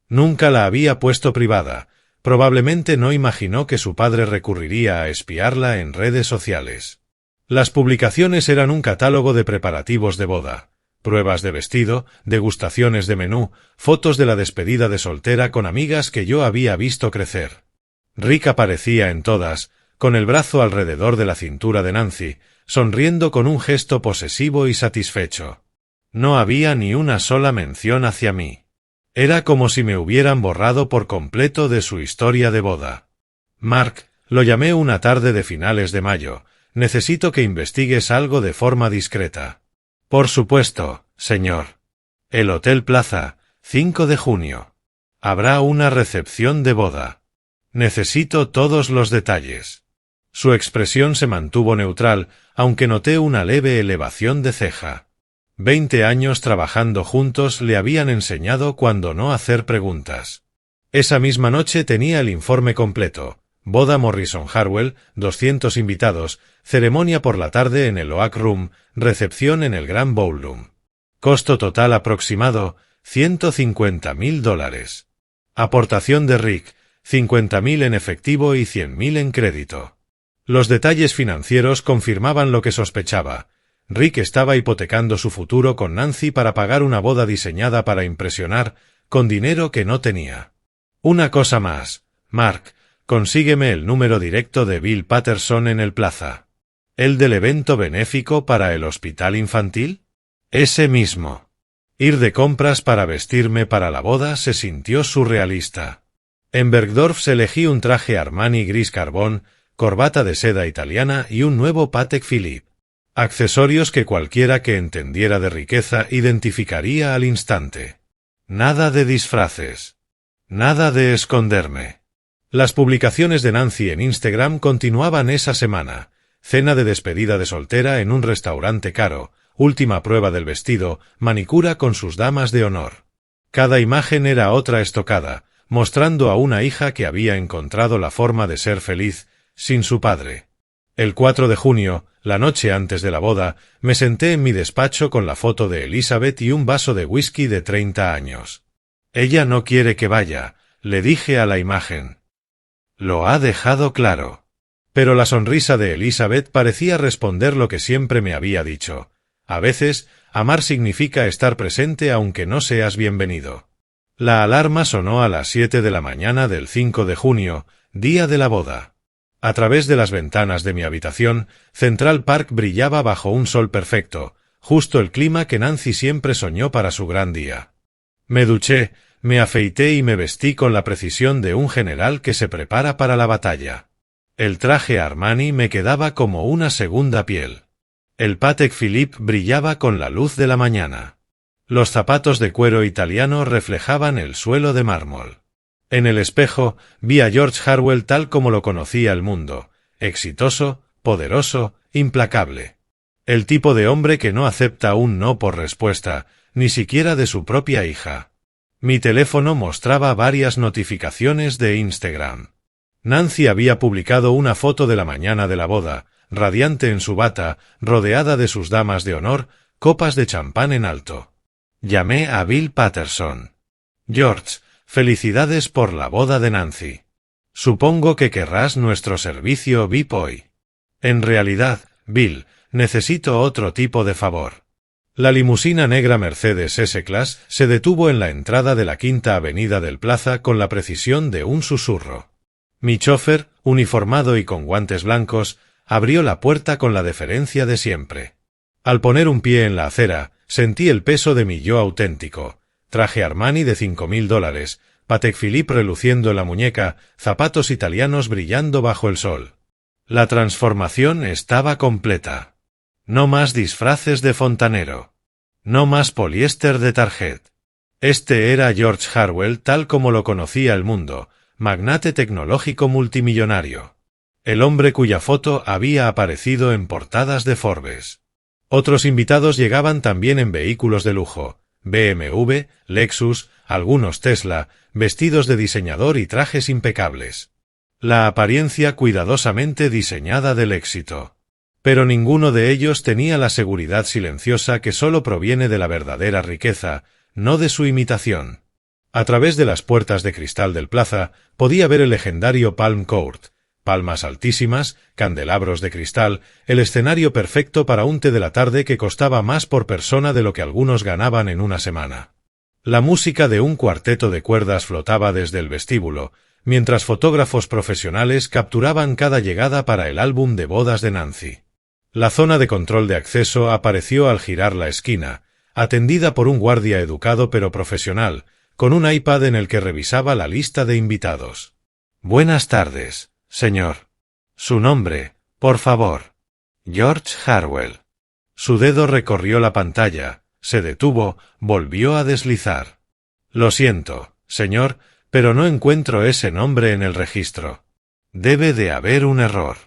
Nunca la había puesto privada. Probablemente no imaginó que su padre recurriría a espiarla en redes sociales. Las publicaciones eran un catálogo de preparativos de boda, pruebas de vestido, degustaciones de menú, fotos de la despedida de soltera con amigas que yo había visto crecer. Rick aparecía en todas, con el brazo alrededor de la cintura de Nancy, sonriendo con un gesto posesivo y satisfecho. No había ni una sola mención hacia mí. Era como si me hubieran borrado por completo de su historia de boda. Mark, lo llamé una tarde de finales de mayo, necesito que investigues algo de forma discreta. Por supuesto, señor. El Hotel Plaza, 5 de junio. Habrá una recepción de boda. Necesito todos los detalles. Su expresión se mantuvo neutral, aunque noté una leve elevación de ceja. 20 años trabajando juntos le habían enseñado cuándo no hacer preguntas. Esa misma noche tenía el informe completo. Boda Morrison Harwell, 200 invitados, ceremonia por la tarde en el Oak Room, recepción en el Grand Ballroom. Costo total aproximado, $150.000. Aportación de Rick, 50.000 en efectivo y 100.000 en crédito. Los detalles financieros confirmaban lo que sospechaba. Rick estaba hipotecando su futuro con Nancy para pagar una boda diseñada para impresionar, con dinero que no tenía. Una cosa más, Mark, consígueme el número directo de Bill Patterson en el Plaza. ¿El del evento benéfico para el hospital infantil? Ese mismo. Ir de compras para vestirme para la boda se sintió surrealista. En Bergdorf elegí un traje Armani gris carbón, corbata de seda italiana y un nuevo Patek Philippe. Accesorios que cualquiera que entendiera de riqueza identificaría al instante. Nada de disfraces. Nada de esconderme. Las publicaciones de Nancy en Instagram continuaban esa semana. Cena de despedida de soltera en un restaurante caro, última prueba del vestido, manicura con sus damas de honor. Cada imagen era otra estocada, mostrando a una hija que había encontrado la forma de ser feliz, sin su padre. El 4 de junio, la noche antes de la boda, me senté en mi despacho con la foto de Elizabeth y un vaso de whisky de 30 años. Ella no quiere que vaya, le dije a la imagen. Lo ha dejado claro. Pero la sonrisa de Elizabeth parecía responder lo que siempre me había dicho. A veces, amar significa estar presente aunque no seas bienvenido. La alarma sonó a las 7 de la mañana del 5 de junio, día de la boda. A través de las ventanas de mi habitación, Central Park brillaba bajo un sol perfecto, justo el clima que Nancy siempre soñó para su gran día. Me duché, me afeité y me vestí con la precisión de un general que se prepara para la batalla. El traje Armani me quedaba como una segunda piel. El Patek Philippe brillaba con la luz de la mañana. Los zapatos de cuero italiano reflejaban el suelo de mármol. En el espejo vi a George Harwell tal como lo conocía el mundo, exitoso, poderoso, implacable. El tipo de hombre que no acepta un no por respuesta, ni siquiera de su propia hija. Mi teléfono mostraba varias notificaciones de Instagram. Nancy había publicado una foto de la mañana de la boda, radiante en su bata, rodeada de sus damas de honor, copas de champán en alto. Llamé a Bill Patterson. George, felicidades por la boda de Nancy. Supongo que querrás nuestro servicio VIP hoy. En realidad, Bill, necesito otro tipo de favor. La limusina negra Mercedes S-Class se detuvo en la entrada de la Quinta Avenida del Plaza con la precisión de un susurro. Mi chofer, uniformado y con guantes blancos, abrió la puerta con la deferencia de siempre. Al poner un pie en la acera, sentí el peso de mi yo auténtico. Traje Armani de $5.000, Patek Philippe reluciendo en la muñeca, zapatos italianos brillando bajo el sol. La transformación estaba completa. No más disfraces de fontanero. No más poliéster de Target. Este era George Harwell tal como lo conocía el mundo, magnate tecnológico multimillonario. El hombre cuya foto había aparecido en portadas de Forbes. Otros invitados llegaban también en vehículos de lujo, BMW, Lexus, algunos Tesla, vestidos de diseñador y trajes impecables. La apariencia cuidadosamente diseñada del éxito. Pero ninguno de ellos tenía la seguridad silenciosa que solo proviene de la verdadera riqueza, no de su imitación. A través de las puertas de cristal del Plaza podía ver el legendario Palm Court, palmas altísimas, candelabros de cristal, el escenario perfecto para un té de la tarde que costaba más por persona de lo que algunos ganaban en una semana. La música de un cuarteto de cuerdas flotaba desde el vestíbulo, mientras fotógrafos profesionales capturaban cada llegada para el álbum de bodas de Nancy. La zona de control de acceso apareció al girar la esquina, atendida por un guardia educado pero profesional, con un iPad en el que revisaba la lista de invitados. Buenas tardes, señor. Su nombre, por favor. George Harwell. Su dedo recorrió la pantalla, se detuvo, volvió a deslizar. Lo siento, señor, pero no encuentro ese nombre en el registro. Debe de haber un error.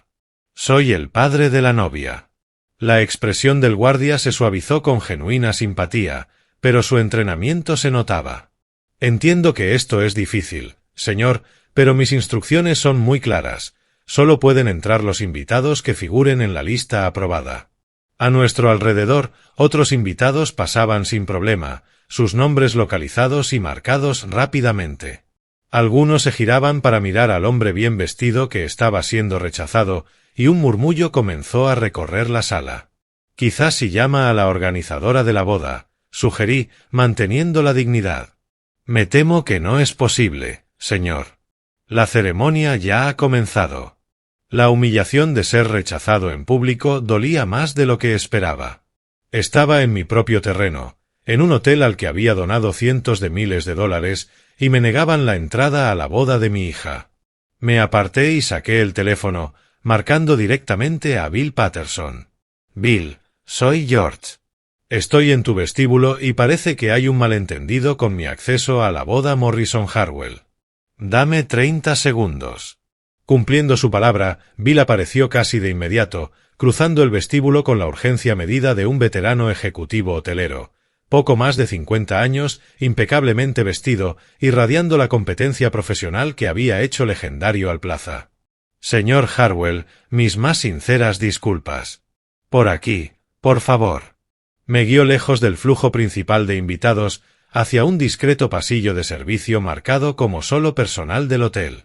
Soy el padre de la novia. La expresión del guardia se suavizó con genuina simpatía, pero su entrenamiento se notaba. Entiendo que esto es difícil, señor, pero mis instrucciones son muy claras. Solo pueden entrar los invitados que figuren en la lista aprobada. A nuestro alrededor, otros invitados pasaban sin problema, sus nombres localizados y marcados rápidamente. Algunos se giraban para mirar al hombre bien vestido que estaba siendo rechazado, y un murmullo comenzó a recorrer la sala. Quizás si llama a la organizadora de la boda, sugerí, manteniendo la dignidad. Me temo que no es posible, señor. La ceremonia ya ha comenzado. La humillación de ser rechazado en público dolía más de lo que esperaba. Estaba en mi propio terreno, en un hotel al que había donado cientos de miles de dólares, y me negaban la entrada a la boda de mi hija. Me aparté y saqué el teléfono, marcando directamente a Bill Patterson. Bill, soy George. Estoy en tu vestíbulo y parece que hay un malentendido con mi acceso a la boda Morrison Harwell. Dame 30 segundos. Cumpliendo su palabra, Bill apareció casi de inmediato, cruzando el vestíbulo con la urgencia medida de un veterano ejecutivo hotelero, poco más de 50 años, impecablemente vestido, irradiando la competencia profesional que había hecho legendario al Plaza. Señor Harwell, mis más sinceras disculpas. Por aquí, por favor. Me guió lejos del flujo principal de invitados, hacia un discreto pasillo de servicio marcado como solo personal del hotel.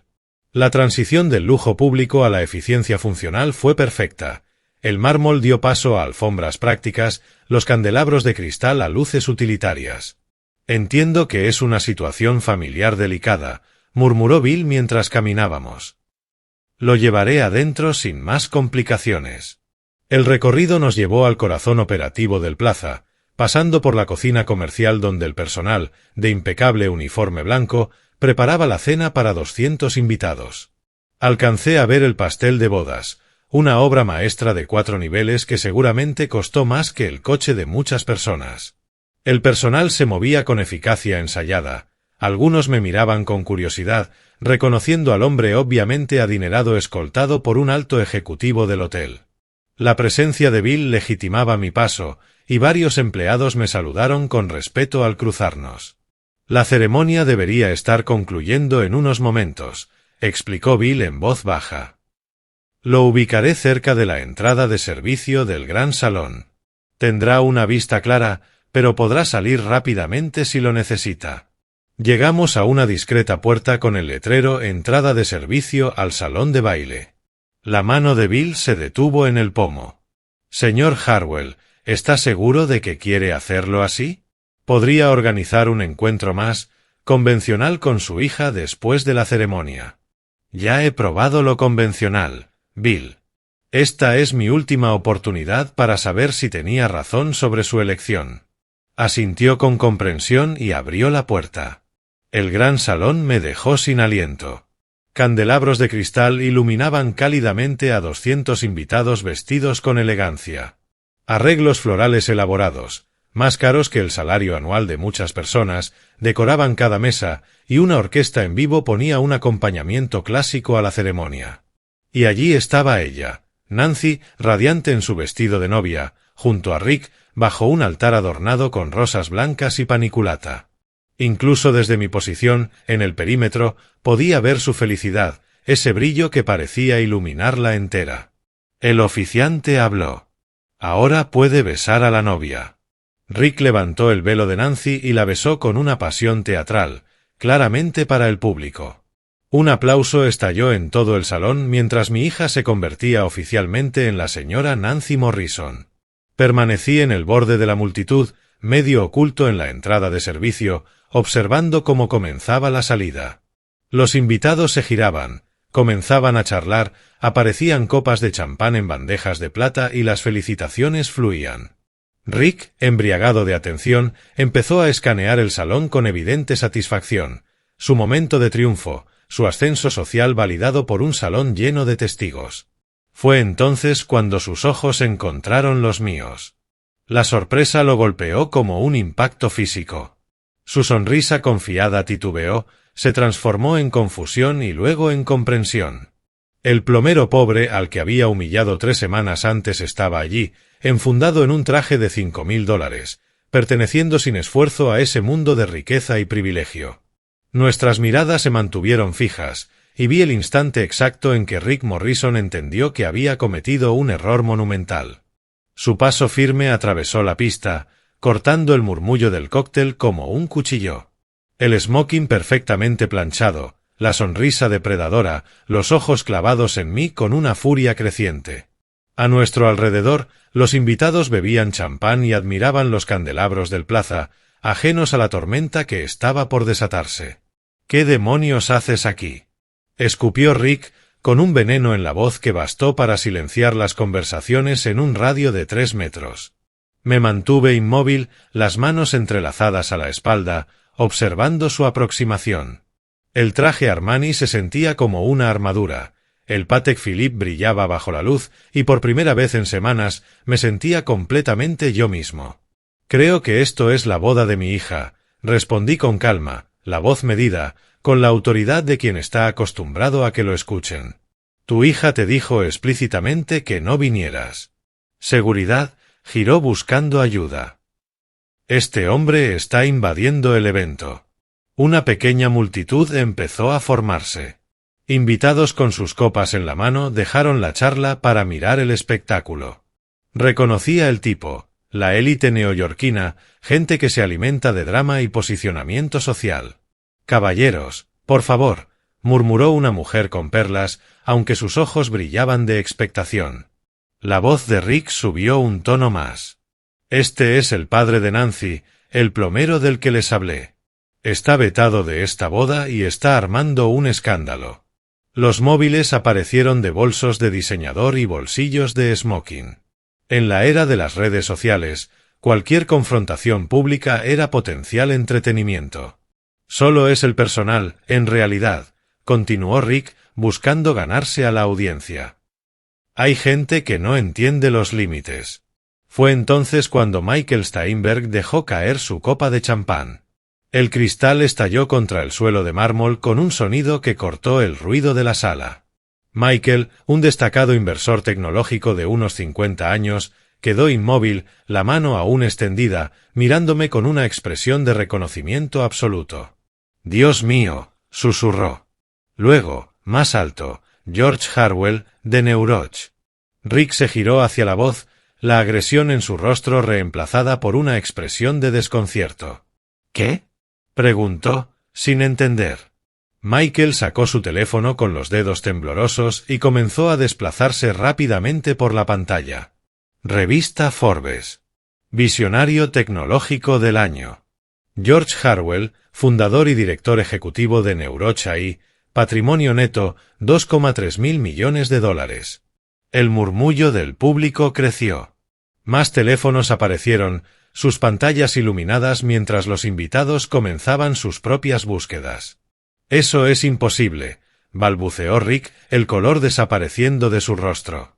La transición del lujo público a la eficiencia funcional fue perfecta. El mármol dio paso a alfombras prácticas, los candelabros de cristal a luces utilitarias. Entiendo que es una situación familiar delicada, murmuró Bill mientras caminábamos. Lo llevaré adentro sin más complicaciones. El recorrido nos llevó al corazón operativo del Plaza, pasando por la cocina comercial donde el personal, de impecable uniforme blanco, preparaba la cena para 200 invitados. Alcancé a ver el pastel de bodas, una obra maestra de 4 niveles que seguramente costó más que el coche de muchas personas. El personal se movía con eficacia ensayada, algunos me miraban con curiosidad, reconociendo al hombre obviamente adinerado escoltado por un alto ejecutivo del hotel. La presencia de Bill legitimaba mi paso, y varios empleados me saludaron con respeto al cruzarnos. La ceremonia debería estar concluyendo en unos momentos, explicó Bill en voz baja. Lo ubicaré cerca de la entrada de servicio del gran salón. Tendrá una vista clara, pero podrá salir rápidamente si lo necesita. Llegamos a una discreta puerta con el letrero Entrada de servicio al salón de baile. La mano de Bill se detuvo en el pomo. Señor Harwell, ¿está seguro de que quiere hacerlo así? Podría organizar un encuentro más, convencional con su hija después de la ceremonia. Ya he probado lo convencional, Bill. Esta es mi última oportunidad para saber si tenía razón sobre su elección. Asintió con comprensión y abrió la puerta. El gran salón me dejó sin aliento. Candelabros de cristal iluminaban cálidamente a 200 invitados vestidos con elegancia. Arreglos florales elaborados, más caros que el salario anual de muchas personas, decoraban cada mesa, y una orquesta en vivo ponía un acompañamiento clásico a la ceremonia. Y allí estaba ella, Nancy, radiante en su vestido de novia, junto a Rick, bajo un altar adornado con rosas blancas y paniculata. Incluso desde mi posición, en el perímetro, podía ver su felicidad, ese brillo que parecía iluminarla entera. El oficiante habló. Ahora puede besar a la novia. Rick levantó el velo de Nancy y la besó con una pasión teatral, claramente para el público. Un aplauso estalló en todo el salón mientras mi hija se convertía oficialmente en la señora Nancy Morrison. Permanecí en el borde de la multitud, medio oculto en la entrada de servicio, observando cómo comenzaba la salida. Los invitados se giraban, comenzaban a charlar, aparecían copas de champán en bandejas de plata y las felicitaciones fluían. Rick, embriagado de atención, empezó a escanear el salón con evidente satisfacción. Su momento de triunfo, su ascenso social validado por un salón lleno de testigos. Fue entonces cuando sus ojos encontraron los míos. La sorpresa lo golpeó como un impacto físico. Su sonrisa confiada titubeó, se transformó en confusión y luego en comprensión. El plomero pobre al que había humillado 3 semanas antes estaba allí, enfundado en un traje de $5.000, perteneciendo sin esfuerzo a ese mundo de riqueza y privilegio. Nuestras miradas se mantuvieron fijas, y vi el instante exacto en que Rick Morrison entendió que había cometido un error monumental. Su paso firme atravesó la pista, cortando el murmullo del cóctel como un cuchillo. El smoking perfectamente planchado, la sonrisa depredadora, los ojos clavados en mí con una furia creciente. A nuestro alrededor, los invitados bebían champán y admiraban los candelabros del plaza, ajenos a la tormenta que estaba por desatarse. ¿Qué demonios haces aquí?, escupió Rick, con un veneno en la voz que bastó para silenciar las conversaciones en un radio de 3 metros. Me mantuve inmóvil, las manos entrelazadas a la espalda, observando su aproximación. El traje Armani se sentía como una armadura, el Patek Philippe brillaba bajo la luz y por primera vez en semanas me sentía completamente yo mismo. «Creo que esto es la boda de mi hija», respondí con calma, la voz medida, con la autoridad de quien está acostumbrado a que lo escuchen. «Tu hija te dijo explícitamente que no vinieras». Seguridad giró buscando ayuda. «Este hombre está invadiendo el evento». Una pequeña multitud empezó a formarse. Invitados con sus copas en la mano dejaron la charla para mirar el espectáculo. Reconocía el tipo, la élite neoyorquina, gente que se alimenta de drama y posicionamiento social. «Caballeros, por favor», murmuró una mujer con perlas, aunque sus ojos brillaban de expectación. La voz de Rick subió un tono más. «Este es el padre de Nancy, el plomero del que les hablé. Está vetado de esta boda y está armando un escándalo». Los móviles aparecieron de bolsos de diseñador y bolsillos de smoking. En la era de las redes sociales, cualquier confrontación pública era potencial entretenimiento. «Solo es el personal, en realidad», continuó Rick, buscando ganarse a la audiencia. «Hay gente que no entiende los límites». Fue entonces cuando Michael Steinberg dejó caer su copa de champán. El cristal estalló contra el suelo de mármol con un sonido que cortó el ruido de la sala. Michael, un destacado inversor tecnológico de unos 50 años, quedó inmóvil, la mano aún extendida, mirándome con una expresión de reconocimiento absoluto. «Dios mío», susurró. Luego, más alto, «George Harwell, de Neuroch». Rick se giró hacia la voz, la agresión en su rostro reemplazada por una expresión de desconcierto. «¿Qué?», preguntó, sin entender. Michael sacó su teléfono con los dedos temblorosos y comenzó a desplazarse rápidamente por la pantalla. Revista Forbes. Visionario tecnológico del año. George Harwell, fundador y director ejecutivo de Neuroch AI, patrimonio neto, $2,3 mil millones. El murmullo del público creció. Más teléfonos aparecieron, sus pantallas iluminadas mientras los invitados comenzaban sus propias búsquedas. «Eso es imposible», balbuceó Rick, el color desapareciendo de su rostro.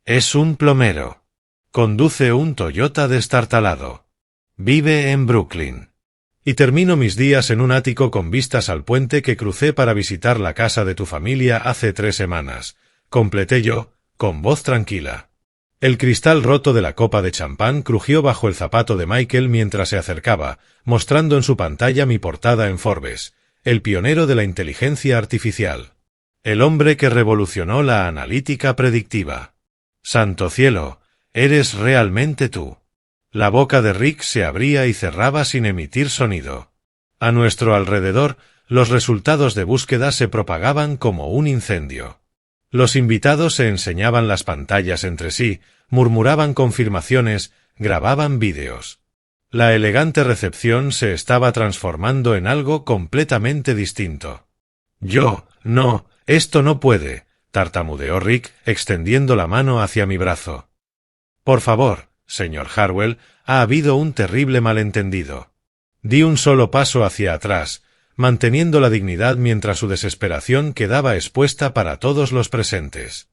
«Es un plomero. Conduce un Toyota destartalado. Vive en Brooklyn. Y termino mis días en un ático con vistas al puente que crucé para visitar la casa de tu familia hace 3 semanas», completé yo, con voz tranquila. El cristal roto de la copa de champán crujió bajo el zapato de Michael mientras se acercaba, mostrando en su pantalla mi portada en Forbes, el pionero de la inteligencia artificial. El hombre que revolucionó la analítica predictiva. «Santo cielo, eres realmente tú». La boca de Rick se abría y cerraba sin emitir sonido. A nuestro alrededor, los resultados de búsqueda se propagaban como un incendio. Los invitados se enseñaban las pantallas entre sí, murmuraban confirmaciones, grababan vídeos. La elegante recepción se estaba transformando en algo completamente distinto. «No, esto no puede», tartamudeó Rick, extendiendo la mano hacia mi brazo. «Por favor, señor Harwell, ha habido un terrible malentendido». Di un solo paso hacia atrás, manteniendo la dignidad mientras su desesperación quedaba expuesta para todos los presentes.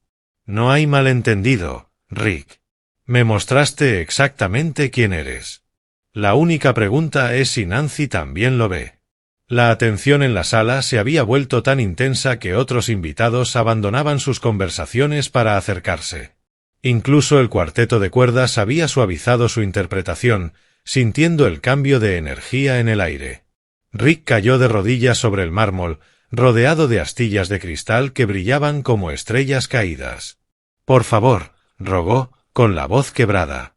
No hay malentendido, Rick. Me mostraste exactamente quién eres. La única pregunta es si Nancy también lo ve. La atención en la sala se había vuelto tan intensa que otros invitados abandonaban sus conversaciones para acercarse. Incluso el cuarteto de cuerdas había suavizado su interpretación, sintiendo el cambio de energía en el aire. Rick cayó de rodillas sobre el mármol, rodeado de astillas de cristal que brillaban como estrellas caídas. «Por favor», rogó, con la voz quebrada.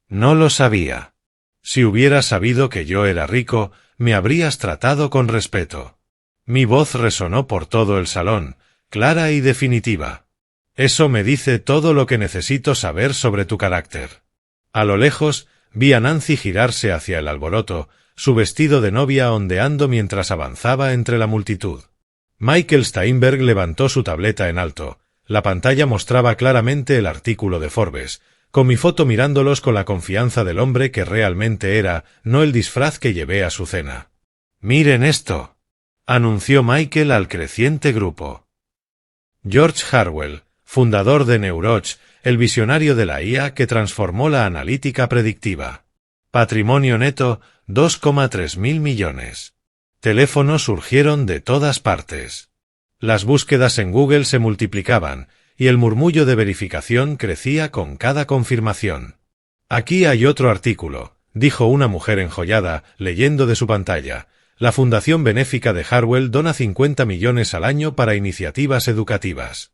«No lo sabía. Si hubieras sabido que yo era rico, me habrías tratado con respeto». Mi voz resonó por todo el salón, clara y definitiva. «Eso me dice todo lo que necesito saber sobre tu carácter». A lo lejos, vi a Nancy girarse hacia el alboroto, su vestido de novia ondeando mientras avanzaba entre la multitud. Michael Steinberg levantó su tableta en alto. La pantalla mostraba claramente el artículo de Forbes, con mi foto mirándolos con la confianza del hombre que realmente era, no el disfraz que llevé a su cena. «Miren esto», anunció Michael al creciente grupo. George Harwell, fundador de Neuroch, el visionario de la IA que transformó la analítica predictiva. Patrimonio neto, 2,3 mil millones. Teléfonos surgieron de todas partes. Las búsquedas en Google se multiplicaban, y el murmullo de verificación crecía con cada confirmación. «Aquí hay otro artículo», dijo una mujer enjollada, leyendo de su pantalla. «La Fundación Benéfica de Harwell dona 50 millones al año para iniciativas educativas».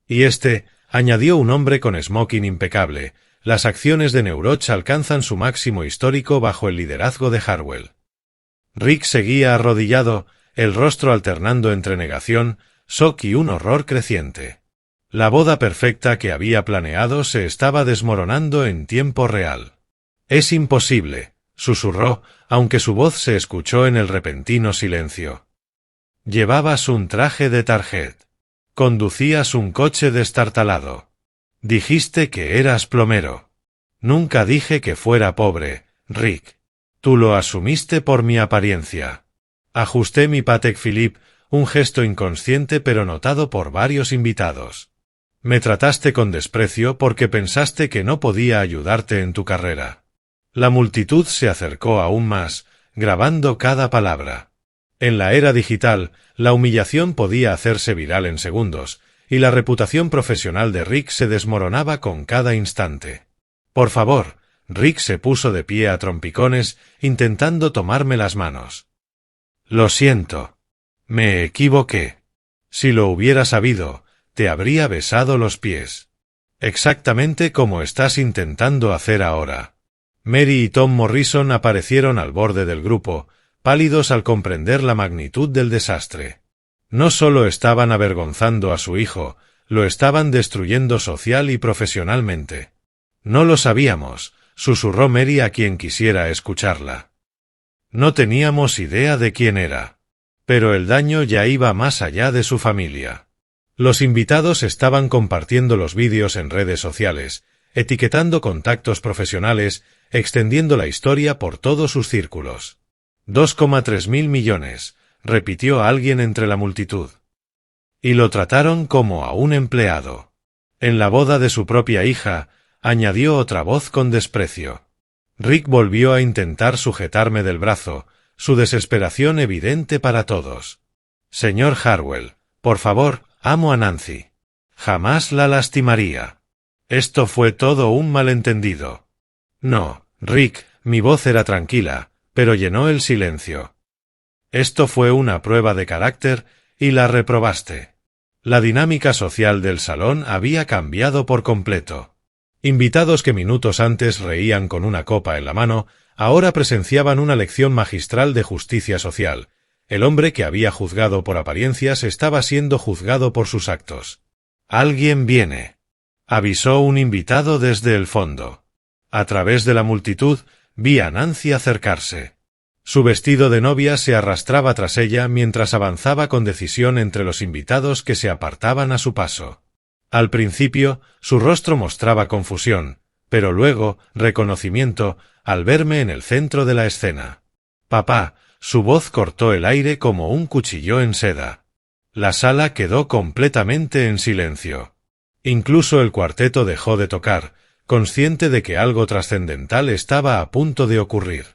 «Y este», añadió un hombre con smoking impecable, «las acciones de Neuroch alcanzan su máximo histórico bajo el liderazgo de Harwell». Rick seguía arrodillado, el rostro alternando entre negación, shock y un horror creciente. La boda perfecta que había planeado se estaba desmoronando en tiempo real. «Es imposible», susurró, aunque su voz se escuchó en el repentino silencio. «Llevabas un traje de target. Conducías un coche destartalado. Dijiste que eras plomero. Nunca dije que fuera pobre, Rick. Tú lo asumiste por mi apariencia». Ajusté mi Patek Philippe, un gesto inconsciente pero notado por varios invitados. «Me trataste con desprecio porque pensaste que no podía ayudarte en tu carrera». La multitud se acercó aún más, grabando cada palabra. En la era digital, la humillación podía hacerse viral en segundos, y la reputación profesional de Rick se desmoronaba con cada instante. «Por favor», Rick se puso de pie a trompicones, intentando tomarme las manos. «Lo siento. Me equivoqué. Si lo hubiera sabido, te habría besado los pies. Exactamente como estás intentando hacer ahora». Mary y Tom Morrison aparecieron al borde del grupo, pálidos al comprender la magnitud del desastre. No solo estaban avergonzando a su hijo, lo estaban destruyendo social y profesionalmente. «No lo sabíamos», susurró Mary a quien quisiera escucharla. No teníamos idea de quién era. Pero el daño ya iba más allá de su familia. Los invitados estaban compartiendo los vídeos en redes sociales, etiquetando contactos profesionales, extendiendo la historia por todos sus círculos. 2,3 mil millones, repitió alguien entre la multitud. Y lo trataron como a un empleado. En la boda de su propia hija, añadió otra voz con desprecio. Rick volvió a intentar sujetarme del brazo, su desesperación evidente para todos. «Señor Harwell, por favor, amo a Nancy. Jamás la lastimaría. Esto fue todo un malentendido». «No, Rick», mi voz era tranquila, pero llenó el silencio. «Esto fue una prueba de carácter, y la reprobaste». La dinámica social del salón había cambiado por completo. Invitados que minutos antes reían con una copa en la mano, ahora presenciaban una lección magistral de justicia social. El hombre que había juzgado por apariencias estaba siendo juzgado por sus actos. «Alguien viene», avisó un invitado desde el fondo. A través de la multitud, vi a Nancy acercarse. Su vestido de novia se arrastraba tras ella mientras avanzaba con decisión entre los invitados que se apartaban a su paso. Al principio, su rostro mostraba confusión, pero luego, reconocimiento, al verme en el centro de la escena. «Papá», su voz cortó el aire como un cuchillo en seda. La sala quedó completamente en silencio. Incluso el cuarteto dejó de tocar, consciente de que algo trascendental estaba a punto de ocurrir.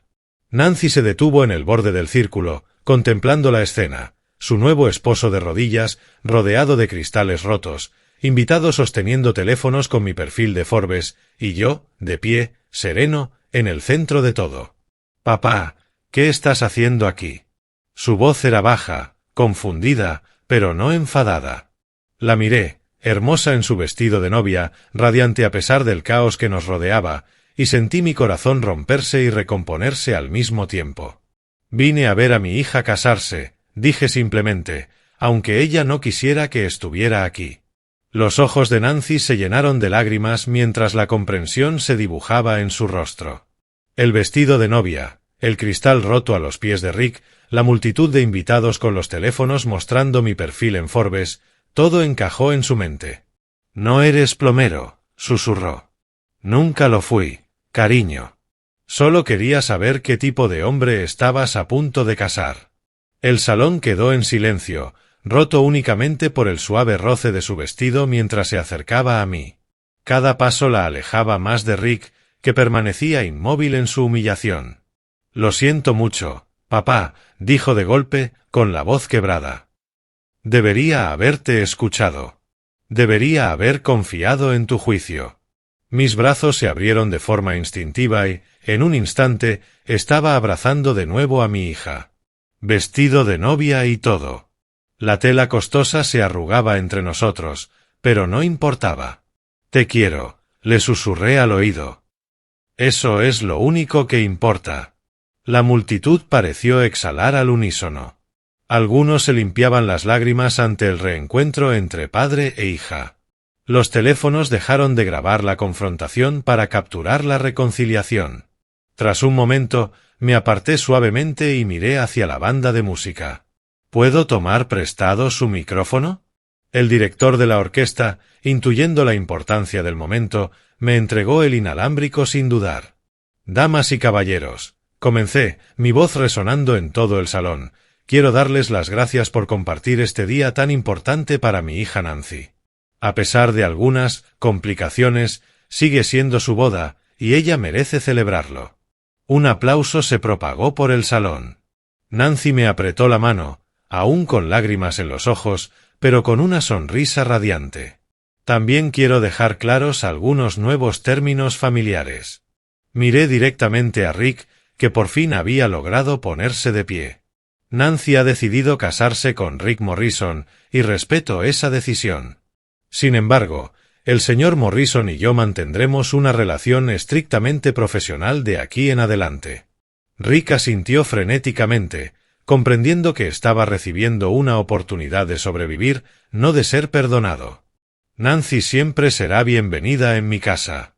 Nancy se detuvo en el borde del círculo, contemplando la escena, su nuevo esposo de rodillas, rodeado de cristales rotos, invitados sosteniendo teléfonos con mi perfil de Forbes, y yo, de pie, sereno, en el centro de todo. «Papá, ¿qué estás haciendo aquí?» Su voz era baja, confundida, pero no enfadada. La miré, hermosa en su vestido de novia, radiante a pesar del caos que nos rodeaba, y sentí mi corazón romperse y recomponerse al mismo tiempo. «Vine a ver a mi hija casarse», dije simplemente, aunque ella no quisiera que estuviera aquí. Los ojos de Nancy se llenaron de lágrimas mientras la comprensión se dibujaba en su rostro. El vestido de novia, el cristal roto a los pies de Rick, la multitud de invitados con los teléfonos mostrando mi perfil en Forbes, todo encajó en su mente. «No eres plomero», susurró. «Nunca lo fui, cariño. Solo quería saber qué tipo de hombre estabas a punto de casar». El salón quedó en silencio, roto únicamente por el suave roce de su vestido mientras se acercaba a mí. Cada paso la alejaba más de Rick, que permanecía inmóvil en su humillación. «Lo siento mucho, papá», dijo de golpe, con la voz quebrada. «Debería haberte escuchado. Debería haber confiado en tu juicio». Mis brazos se abrieron de forma instintiva y, en un instante, estaba abrazando de nuevo a mi hija. Vestido de novia y todo. La tela costosa se arrugaba entre nosotros, pero no importaba. «Te quiero», le susurré al oído. «Eso es lo único que importa». La multitud pareció exhalar al unísono. Algunos se limpiaban las lágrimas ante el reencuentro entre padre e hija. Los teléfonos dejaron de grabar la confrontación para capturar la reconciliación. Tras un momento, me aparté suavemente y miré hacia la banda de música. «¿Puedo tomar prestado su micrófono?» El director de la orquesta, intuyendo la importancia del momento, me entregó el inalámbrico sin dudar. «Damas y caballeros», comencé, mi voz resonando en todo el salón, «quiero darles las gracias por compartir este día tan importante para mi hija Nancy. A pesar de algunas complicaciones, sigue siendo su boda, y ella merece celebrarlo». Un aplauso se propagó por el salón. Nancy me apretó la mano, aún con lágrimas en los ojos, pero con una sonrisa radiante. «También quiero dejar claros algunos nuevos términos familiares». Miré directamente a Rick, que por fin había logrado ponerse de pie. «Nancy ha decidido casarse con Rick Morrison, y respeto esa decisión. Sin embargo, el señor Morrison y yo mantendremos una relación estrictamente profesional de aquí en adelante». Rick asintió frenéticamente, comprendiendo que estaba recibiendo una oportunidad de sobrevivir, no de ser perdonado. «Nancy siempre será bienvenida en mi casa.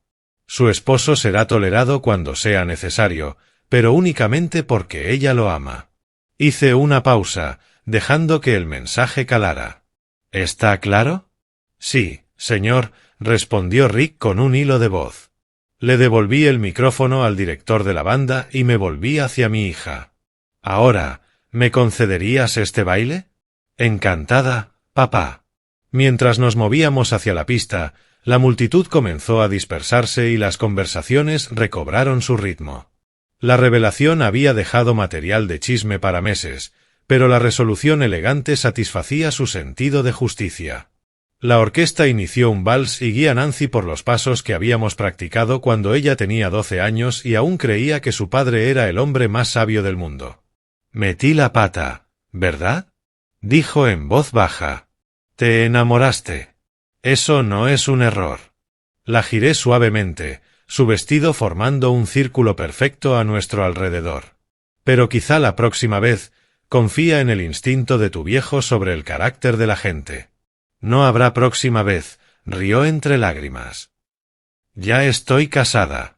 Su esposo será tolerado cuando sea necesario, pero únicamente porque ella lo ama». Hice una pausa, dejando que el mensaje calara. «¿Está claro?» «Sí, señor», respondió Rick con un hilo de voz. Le devolví el micrófono al director de la banda y me volví hacia mi hija. «Ahora, ¿me concederías este baile?» «Encantada, papá». Mientras nos movíamos hacia la pista, la multitud comenzó a dispersarse y las conversaciones recobraron su ritmo. La revelación había dejado material de chisme para meses, pero la resolución elegante satisfacía su sentido de justicia. La orquesta inició un vals y guía a Nancy por los pasos que habíamos practicado cuando ella tenía 12 años y aún creía que su padre era el hombre más sabio del mundo. «Metí la pata, ¿verdad?», dijo en voz baja. «Te enamoraste. Eso no es un error». La giré suavemente, su vestido formando un círculo perfecto a nuestro alrededor. «Pero quizá la próxima vez, confía en el instinto de tu viejo sobre el carácter de la gente». «No habrá próxima vez», rió entre lágrimas. «Ya estoy casada».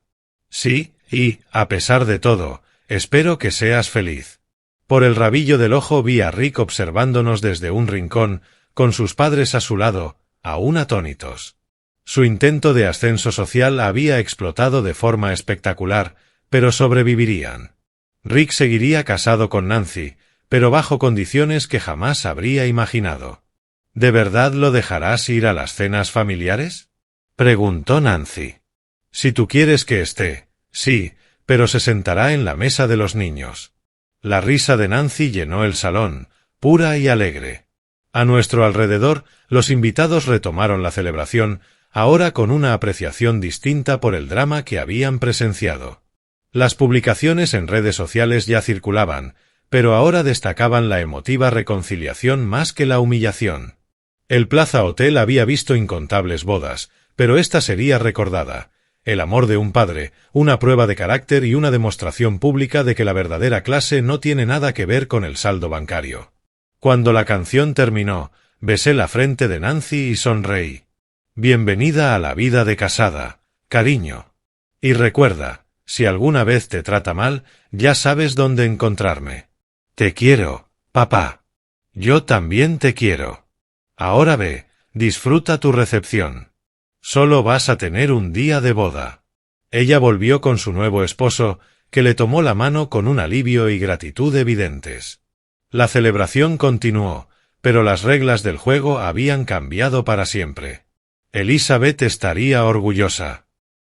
«Sí, y, a pesar de todo, espero que seas feliz». Por el rabillo del ojo vi a Rick observándonos desde un rincón, con sus padres a su lado, aún atónitos. Su intento de ascenso social había explotado de forma espectacular, pero sobrevivirían. Rick seguiría casado con Nancy, pero bajo condiciones que jamás habría imaginado. ¿De verdad lo dejarás ir a las cenas familiares? Preguntó Nancy. Si tú quieres que esté, sí, pero se sentará en la mesa de los niños. La risa de Nancy llenó el salón, pura y alegre. A nuestro alrededor, los invitados retomaron la celebración, ahora con una apreciación distinta por el drama que habían presenciado. Las publicaciones en redes sociales ya circulaban, pero ahora destacaban la emotiva reconciliación más que la humillación. El Plaza Hotel había visto incontables bodas, pero esta sería recordada. El amor de un padre, una prueba de carácter y una demostración pública de que la verdadera clase no tiene nada que ver con el saldo bancario. Cuando la canción terminó, besé la frente de Nancy y sonreí. Bienvenida a la vida de casada, cariño. Y recuerda, si alguna vez te trata mal, ya sabes dónde encontrarme. Te quiero, papá. Yo también te quiero. Ahora ve, disfruta tu recepción. Solo vas a tener un día de boda. Ella volvió con su nuevo esposo, que le tomó la mano con un alivio y gratitud evidentes. La celebración continuó, pero las reglas del juego habían cambiado para siempre. Elizabeth estaría orgullosa.